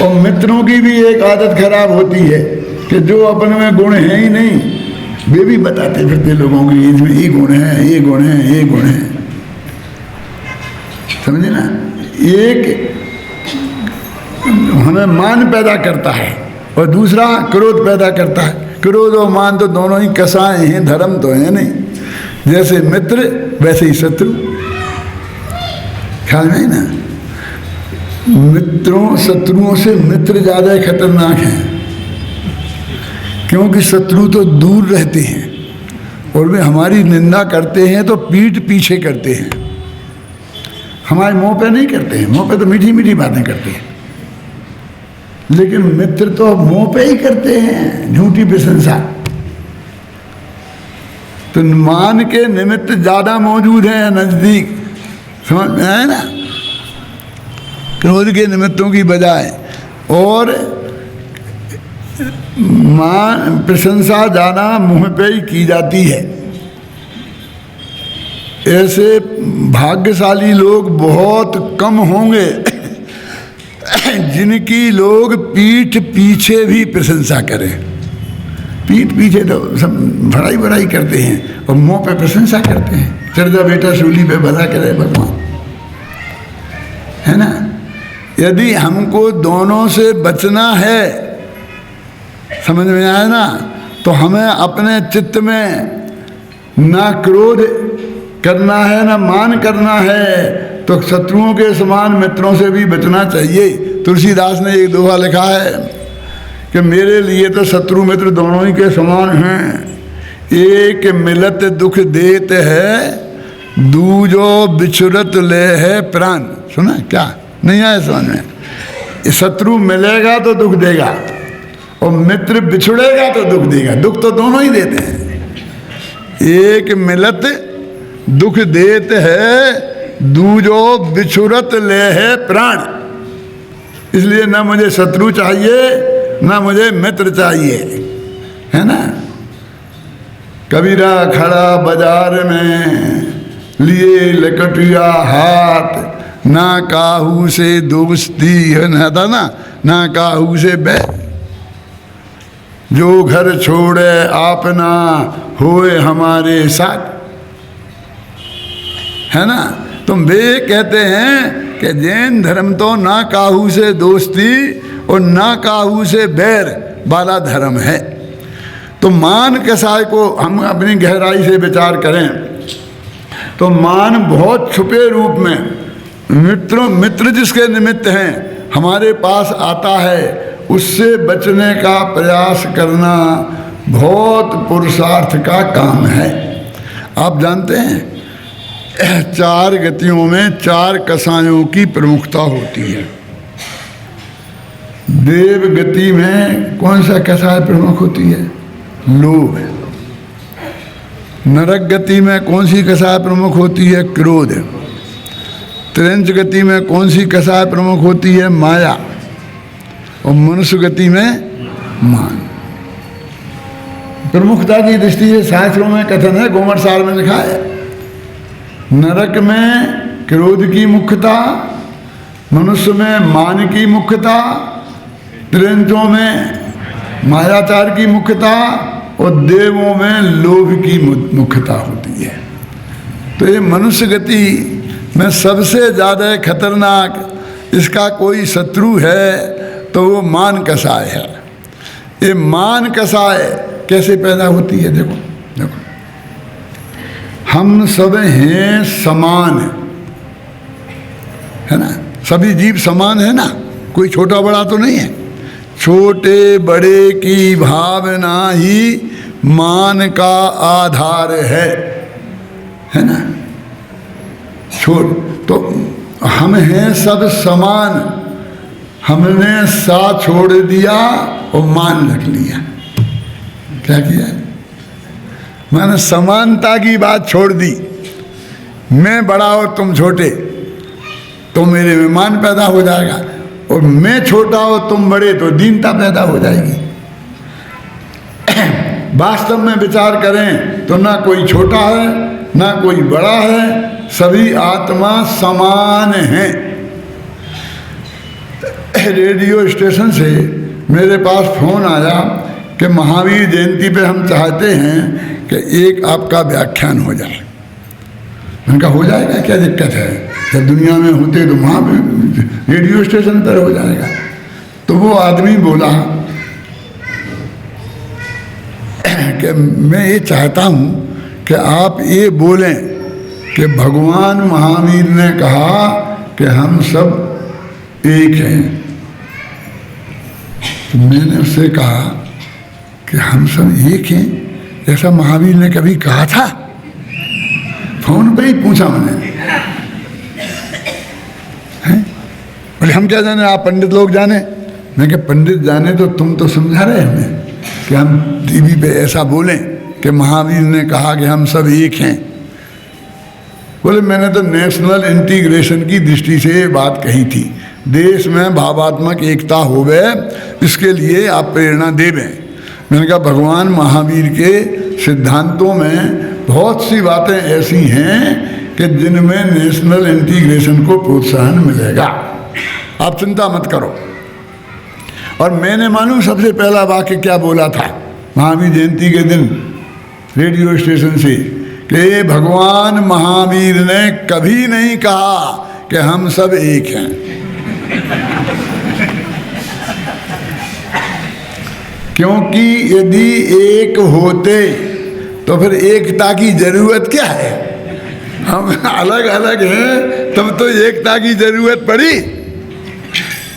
और मित्रों की भी एक आदत खराब होती है कि जो अपने में गुण है ही नहीं, वे भी बताते फिरते लोगों की, इसमें ये गुण है, ये गुण है, ये गुण है। समझे ना? एक हमें मान पैदा करता है और दूसरा क्रोध पैदा करता है। क्रोध और मान तो दोनों ही कसाए हैं, धर्म तो है नहीं। जैसे मित्र वैसे ही शत्रु। ख्याल में ना? शत्रुओं से मित्र ज्यादा खतरनाक हैं, क्योंकि शत्रु तो दूर रहते हैं और वे हमारी निंदा करते हैं तो पीठ पीछे करते हैं, हमारे मुंह पे नहीं करते हैं। मुंह पे तो मीठी मीठी बातें करते हैं, लेकिन मित्र तो मुंह पे ही करते हैं झूठी प्रशंसा। तो मान के निमित्त ज्यादा मौजूद है नजदीक। समझ में आए ना? क्रोध के निमित्तों की बजाय। और मान प्रशंसा ज्यादा मुंह पे ही की जाती है। ऐसे भाग्यशाली लोग बहुत कम होंगे जिनकी लोग पीठ पीछे भी प्रशंसा करें। पीठ पीछे तो सब भड़ाई भड़ाई करते हैं और मुंह पे प्रशंसा करते हैं। चढ़ जा बेटा सूली पे, भला करे भगवान, है ना? यदि हमको दोनों से बचना है, समझ में आया ना, तो हमें अपने चित्त में ना क्रोध करना है ना मान करना है, तो शत्रुओं के समान मित्रों से भी बचना चाहिए। तुलसीदास ने एक दोहा लिखा है कि मेरे लिए तो शत्रु मित्र दोनों ही के समान हैं। एक मिलत दुख देत है, दूजो बिछुरत ले है प्राण। सुना क्या? नहीं आया समझ में? शत्रु मिलेगा तो दुख देगा और मित्र बिछुड़ेगा तो दुख देगा। दुख तो दोनों ही देते हैं। एक मिलत दुख देत है, दूजो बिछुरत ले है प्राण। इसलिए न मुझे शत्रु चाहिए ना मुझे मित्र चाहिए, है ना। कबीरा खड़ा बाजार में लिए लकटिया हाथ, ना काहू से दोस्ती है ना था ना काहू से बैर। जो घर छोड़े आपना होए हमारे साथ, है ना। तो वे कहते हैं कि जैन धर्म तो ना काहू से दोस्ती और ना काहू से बैर वाला धर्म है। तो मान कसाय को हम अपनी गहराई से विचार करें तो मान बहुत छुपे रूप में मित्र जिसके निमित्त हैं हमारे पास आता है, उससे बचने का प्रयास करना बहुत पुरुषार्थ का काम है। आप जानते हैं 4 गतियों में 4 कसायों की प्रमुखता होती है। देव गति में कौन सा कसाय प्रमुख होती है? लोभ। नरक गति में कौन सी कसाय प्रमुख होती है? क्रोध। त्रिंच गति में कौन सी कसाय प्रमुख होती है? माया। और मनुष्य गति में मान। प्रमुखता की दृष्टि से शास्त्रों में कथन है, गोमरसार में लिखा है, नरक में क्रोध की मुख्यता, मनुष्य में मान की मुख्यता, त्रिंचों में मायाचार की मुख्यता और देवों में लोभ की मुख्यता होती है। तो ये मनुष्य गति में सबसे ज़्यादा खतरनाक इसका कोई शत्रु है तो वो मान कसाय है। ये मान कसाय कैसे पैदा होती है? देखो देखो, हम सब हैं समान, है ना। सभी जीव समान है ना, कोई छोटा बड़ा तो नहीं है। छोटे बड़े की भावना ही मान का आधार है ना। तो हम हैं सब समान, हमने सा छोड़ दिया और मान रख लिया। क्या किया? मैंने समानता की बात छोड़ दी। मैं बड़ा और तुम छोटे, तो मेरे में मान पैदा हो जाएगा, और मैं छोटा हो तुम बड़े तो दीनता पैदा हो जाएगी। वास्तव में विचार करें तो ना कोई छोटा है ना कोई बड़ा है, सभी आत्मा समान हैं। रेडियो स्टेशन से मेरे पास फोन आया कि महावीर जयंती पे हम चाहते हैं कि एक आपका व्याख्यान हो जाए। मैंने कहा हो जाएगा, क्या दिक्कत है, जब दुनिया में होते तो वहाँ रेडियो स्टेशन पर हो जाएगा। तो वो आदमी बोला कि मैं ये चाहता हूँ कि आप ये बोलें कि भगवान महावीर ने कहा कि हम सब एक हैं। तो मैंने उससे कहा कि हम सब एक हैं, ऐसा महावीर ने कभी कहा था? फोन पे ही पूछा मैंने। बोले हम क्या जाने, आप पंडित लोग जाने। मैं क्या पंडित जाने तो तुम तो समझा रहे हमें कि हम टीवी पे ऐसा बोलें कि महावीर ने कहा कि हम सब एक हैं। बोले मैंने तो नेशनल इंटीग्रेशन की दृष्टि से ये बात कही थी, देश में भावात्मक एकता होवे, इसके लिए आप प्रेरणा देवें। मैंने कहा भगवान महावीर के सिद्धांतों में बहुत सी बातें ऐसी हैं कि जिनमें नेशनल इंटीग्रेशन को प्रोत्साहन मिलेगा, आप चिंता मत करो। और मैंने मालूम सबसे पहला वाक्य क्या बोला था महावीर जयंती के दिन रेडियो स्टेशन से, कि भगवान महावीर ने कभी नहीं कहा कि हम सब एक हैं। क्योंकि यदि एक होते तो फिर एकता की जरूरत क्या है? हम अलग अलग हैं तब तो एकता की जरूरत पड़ी,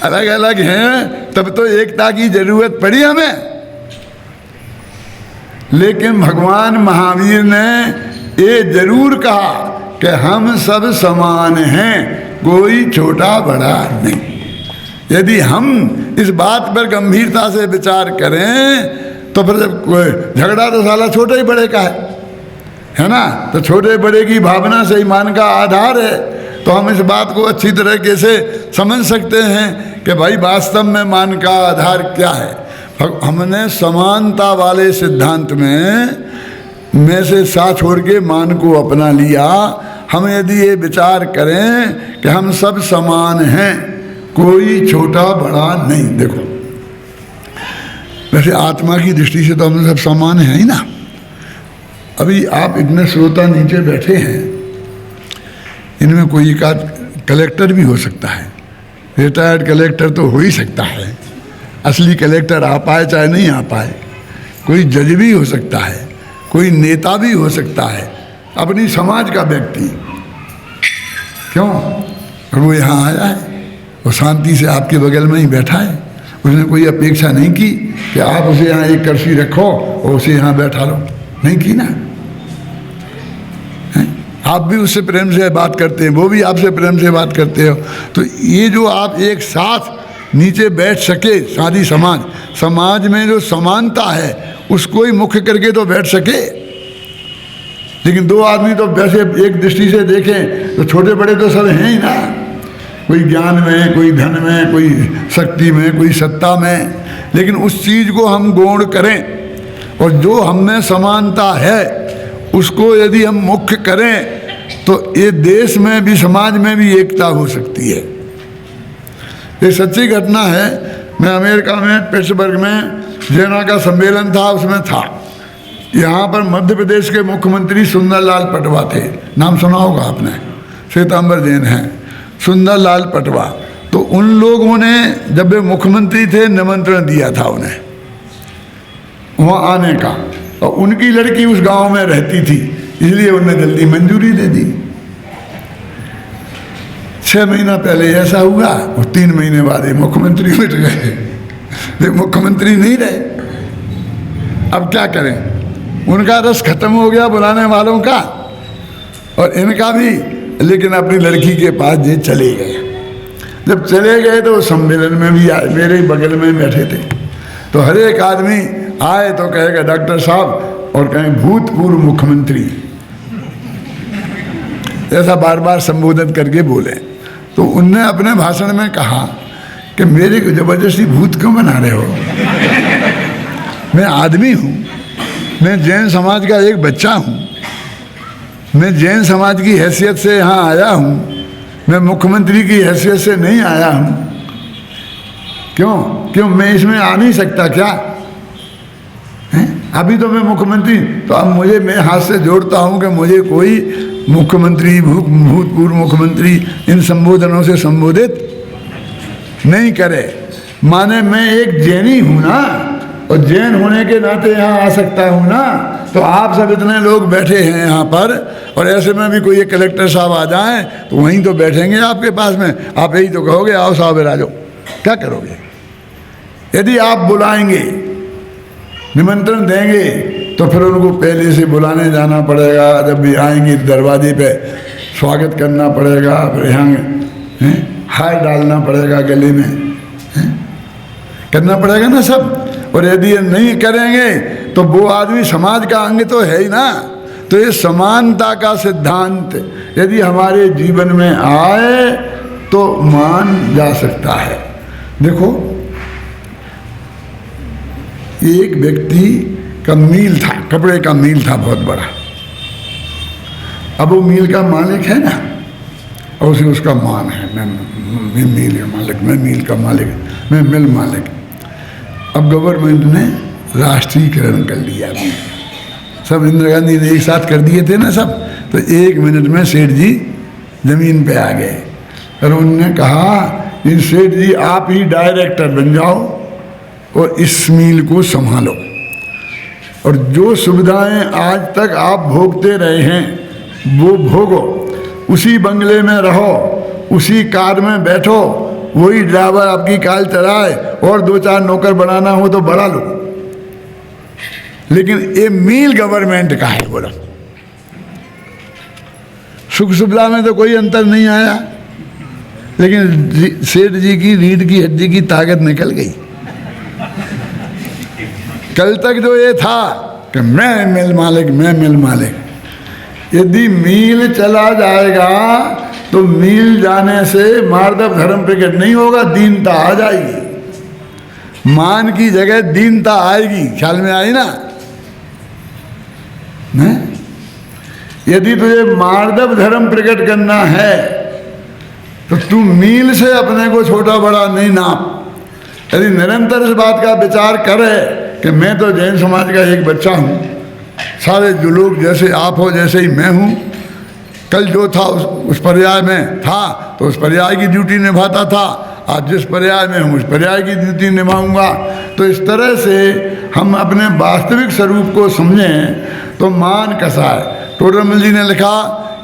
अलग अलग हैं तब तो एकता की जरूरत पड़ी हमें। लेकिन भगवान महावीर ने ये जरूर कहा कि हम सब समान हैं, कोई छोटा बड़ा नहीं। यदि हम इस बात पर गंभीरता से विचार करें तो फिर जब झगड़ा तो साला छोटे ही बड़े का है ना, तो छोटे बड़े की भावना से ही मान का आधार है। तो हम इस बात को अच्छी तरीके से समझ सकते हैं कि भाई वास्तव में मान का आधार क्या है। हमने समानता वाले सिद्धांत में से साथ छोड़ के मान को अपना लिया। हम यदि ये विचार करें कि हम सब समान हैं, कोई छोटा बड़ा नहीं। देखो, वैसे आत्मा की दृष्टि से तो हम सब समान हैं ही ना। अभी आप इतने श्रोता नीचे बैठे हैं, इनमें कोई एक आध कलेक्टर भी हो सकता है, रिटायर्ड कलेक्टर तो हो ही सकता है, असली कलेक्टर आ पाए चाहे नहीं आ पाए, कोई जज भी हो सकता है, कोई नेता भी हो सकता है, अपनी समाज का व्यक्ति। क्यों? और वो यहाँ आया है, वो शांति से आपके बगल में ही बैठा है, उसने कोई अपेक्षा नहीं की कि आप उसे यहाँ एक कुर्सी रखो और उसे यहाँ बैठा लो, नहीं की ना। आप भी उससे प्रेम से बात करते हैं, वो भी आपसे प्रेम से बात करते हो। तो ये जो आप एक साथ नीचे बैठ सके, सारी समाज में जो समानता है उसको ही मुख्य करके तो बैठ सके। लेकिन दो आदमी तो वैसे एक दृष्टि से देखें तो छोटे बड़े तो सब हैं ही ना, कोई ज्ञान में, कोई धन में, कोई शक्ति में, कोई सत्ता में। लेकिन उस चीज़ को हम गौण करें और जो हम में समानता है उसको यदि हम मुख्य करें तो ये देश में भी, समाज में भी एकता हो सकती है। ये सच्ची घटना है। मैं अमेरिका में पिट्सबर्ग में जेना का सम्मेलन था, उसमें था। यहाँ पर मध्य प्रदेश के मुख्यमंत्री सुंदरलाल पटवा थे, नाम सुना होगा आपने, श्वेतांबर जैन हैं, सुंदरलाल पटवा। तो उन लोगों ने जब वे मुख्यमंत्री थे निमंत्रण दिया था उन्हें वहाँ आने का, और उनकी लड़की उस गांव में रहती थी, इसलिए उन्हें जल्दी मंजूरी दे दी। 6 महीना पहले ऐसा हुआ और 3 महीने बाद ये मुख्यमंत्री मिट गए, वे मुख्यमंत्री नहीं रहे। अब क्या करें, उनका रस खत्म हो गया बुलाने वालों का और इनका भी। लेकिन अपनी लड़की के पास ये चले गए। जब चले गए तो सम्मेलन में भी आए, मेरे बगल में बैठे थे। तो हर एक आदमी आए तो कहेगा डॉक्टर साहब, और कहें भूतपूर्व मुख्यमंत्री, ऐसा बार बार संबोधन करके बोले। तो उनने अपने भाषण में कहा कि मेरे को जबरदस्ती भूत क्यों बना रहे हो, मैं आदमी हूँ, मैं जैन समाज का एक बच्चा हूँ, मैं जैन समाज की हैसियत से यहाँ आया हूँ, मैं मुख्यमंत्री की हैसियत से नहीं आया हूँ। क्यों मैं इसमें आ नहीं सकता क्या? अभी तो मैं मुख्यमंत्री, तो अब मुझे, मैं हाथ से जोड़ता हूं कि मुझे कोई मुख्यमंत्री, भूतपूर्व मुख्यमंत्री इन संबोधनों से संबोधित नहीं करे। माने मैं एक जैनी हूं ना, और जैन होने के नाते यहाँ आ सकता हूं ना। तो आप सब इतने लोग बैठे हैं यहाँ पर, और ऐसे में भी कोई एक कलेक्टर साहब आ जाएं तो वहीं तो बैठेंगे आपके पास में, आप यही तो कहोगे आओ साहब राजो, क्या करोगे? यदि आप बुलाएंगे, निमंत्रण देंगे, तो फिर उनको पहले से बुलाने जाना पड़ेगा। जब भी आएंगे दरवाजे पे स्वागत करना पड़ेगा, फिर यहाँ हार डालना पड़ेगा गले में, करना पड़ेगा ना सब। और यदि ये नहीं करेंगे तो वो आदमी समाज का अंग तो है ही ना। तो ये समानता का सिद्धांत यदि हमारे जीवन में आए तो मान जा सकता है। देखो, एक व्यक्ति का मील था, कपड़े का मील था बहुत बड़ा। अब वो मील का मालिक है ना, और उसे उसका मान है, मैं मील का मालिक, मैं मील का मालिक, मैं मिल मालिक। अब गवर्नमेंट ने राष्ट्रीयकरण कर लिया, सब इंदिरा गांधी ने एक साथ कर दिए थे ना सब। तो 1 मिनट में सेठ जी जमीन पे आ गए और उन्होंने कहा इन सेठ जी आप ही डायरेक्टर बन जाओ और इस मील को संभालो, और जो सुविधाएं आज तक आप भोगते रहे हैं वो भोगो, उसी बंगले में रहो, उसी कार में बैठो, वही ड्राइवर आपकी कार चलाए, और 2-4 नौकर बनाना हो तो बढ़ा लो, लेकिन ये मील गवर्नमेंट का है। बोला सुख सुविधा में तो कोई अंतर नहीं आया, लेकिन सेठ जी की रीढ़ की हड्डी की ताकत निकल गई। कल तक जो ये था कि मैं मिल मालिक, मैं मिल मालिक, यदि मील चला जाएगा तो मील जाने से मार्दव धर्म प्रकट नहीं होगा, दीनता आ जाएगी। मान की जगह दीनता आएगी। ख्याल में आई ना? यदि तुझे मार्दव धर्म प्रकट करना है तो तू मील से अपने को छोटा बड़ा नहीं नाप। यदि निरंतर इस बात का विचार करे कि मैं तो जैन समाज का एक बच्चा हूँ, सारे जो लोग जैसे आप हो जैसे ही मैं हूँ, कल जो था उस पर्याय में था तो उस पर्याय की ड्यूटी निभाता था, आज जिस पर्याय में हूँ उस पर्याय की ड्यूटी निभाऊंगा। तो इस तरह से हम अपने वास्तविक स्वरूप को समझें तो मान कसाय। टोडरमल जी ने लिखा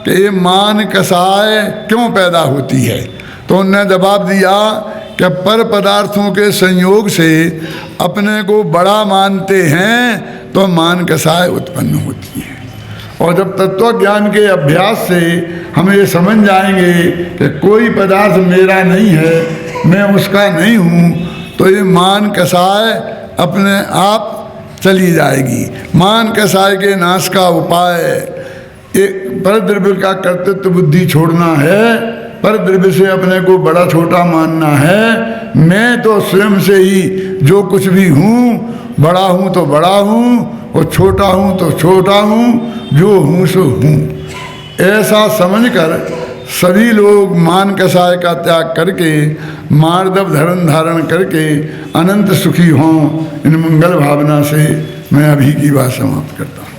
कि ये मान कसाय क्यों पैदा होती है, तो उनने जवाब दिया कि पर पदार्थों के संयोग से अपने को बड़ा मानते हैं तो मान कसाय उत्पन्न होती है। और जब तत्व ज्ञान के अभ्यास से हम ये समझ जाएंगे कि कोई पदार्थ मेरा नहीं है, मैं उसका नहीं हूँ, तो ये मान कसाय अपने आप चली जाएगी। मान कसाय के नाश का उपाय एक पर द्रव्य का कर्तृत्व बुद्धि छोड़ना है, पर द्रव्य से अपने को बड़ा छोटा मानना है। मैं तो स्वयं से ही जो कुछ भी हूँ, बड़ा हूँ तो बड़ा हूँ और छोटा हूँ तो छोटा हूँ, जो हूँ सो हूँ। ऐसा समझकर सभी लोग मान कसाय का त्याग करके मार्दव धर्म धारण करके अनंत सुखी हों। इन मंगल भावना से मैं अभी की बात समाप्त करता हूँ।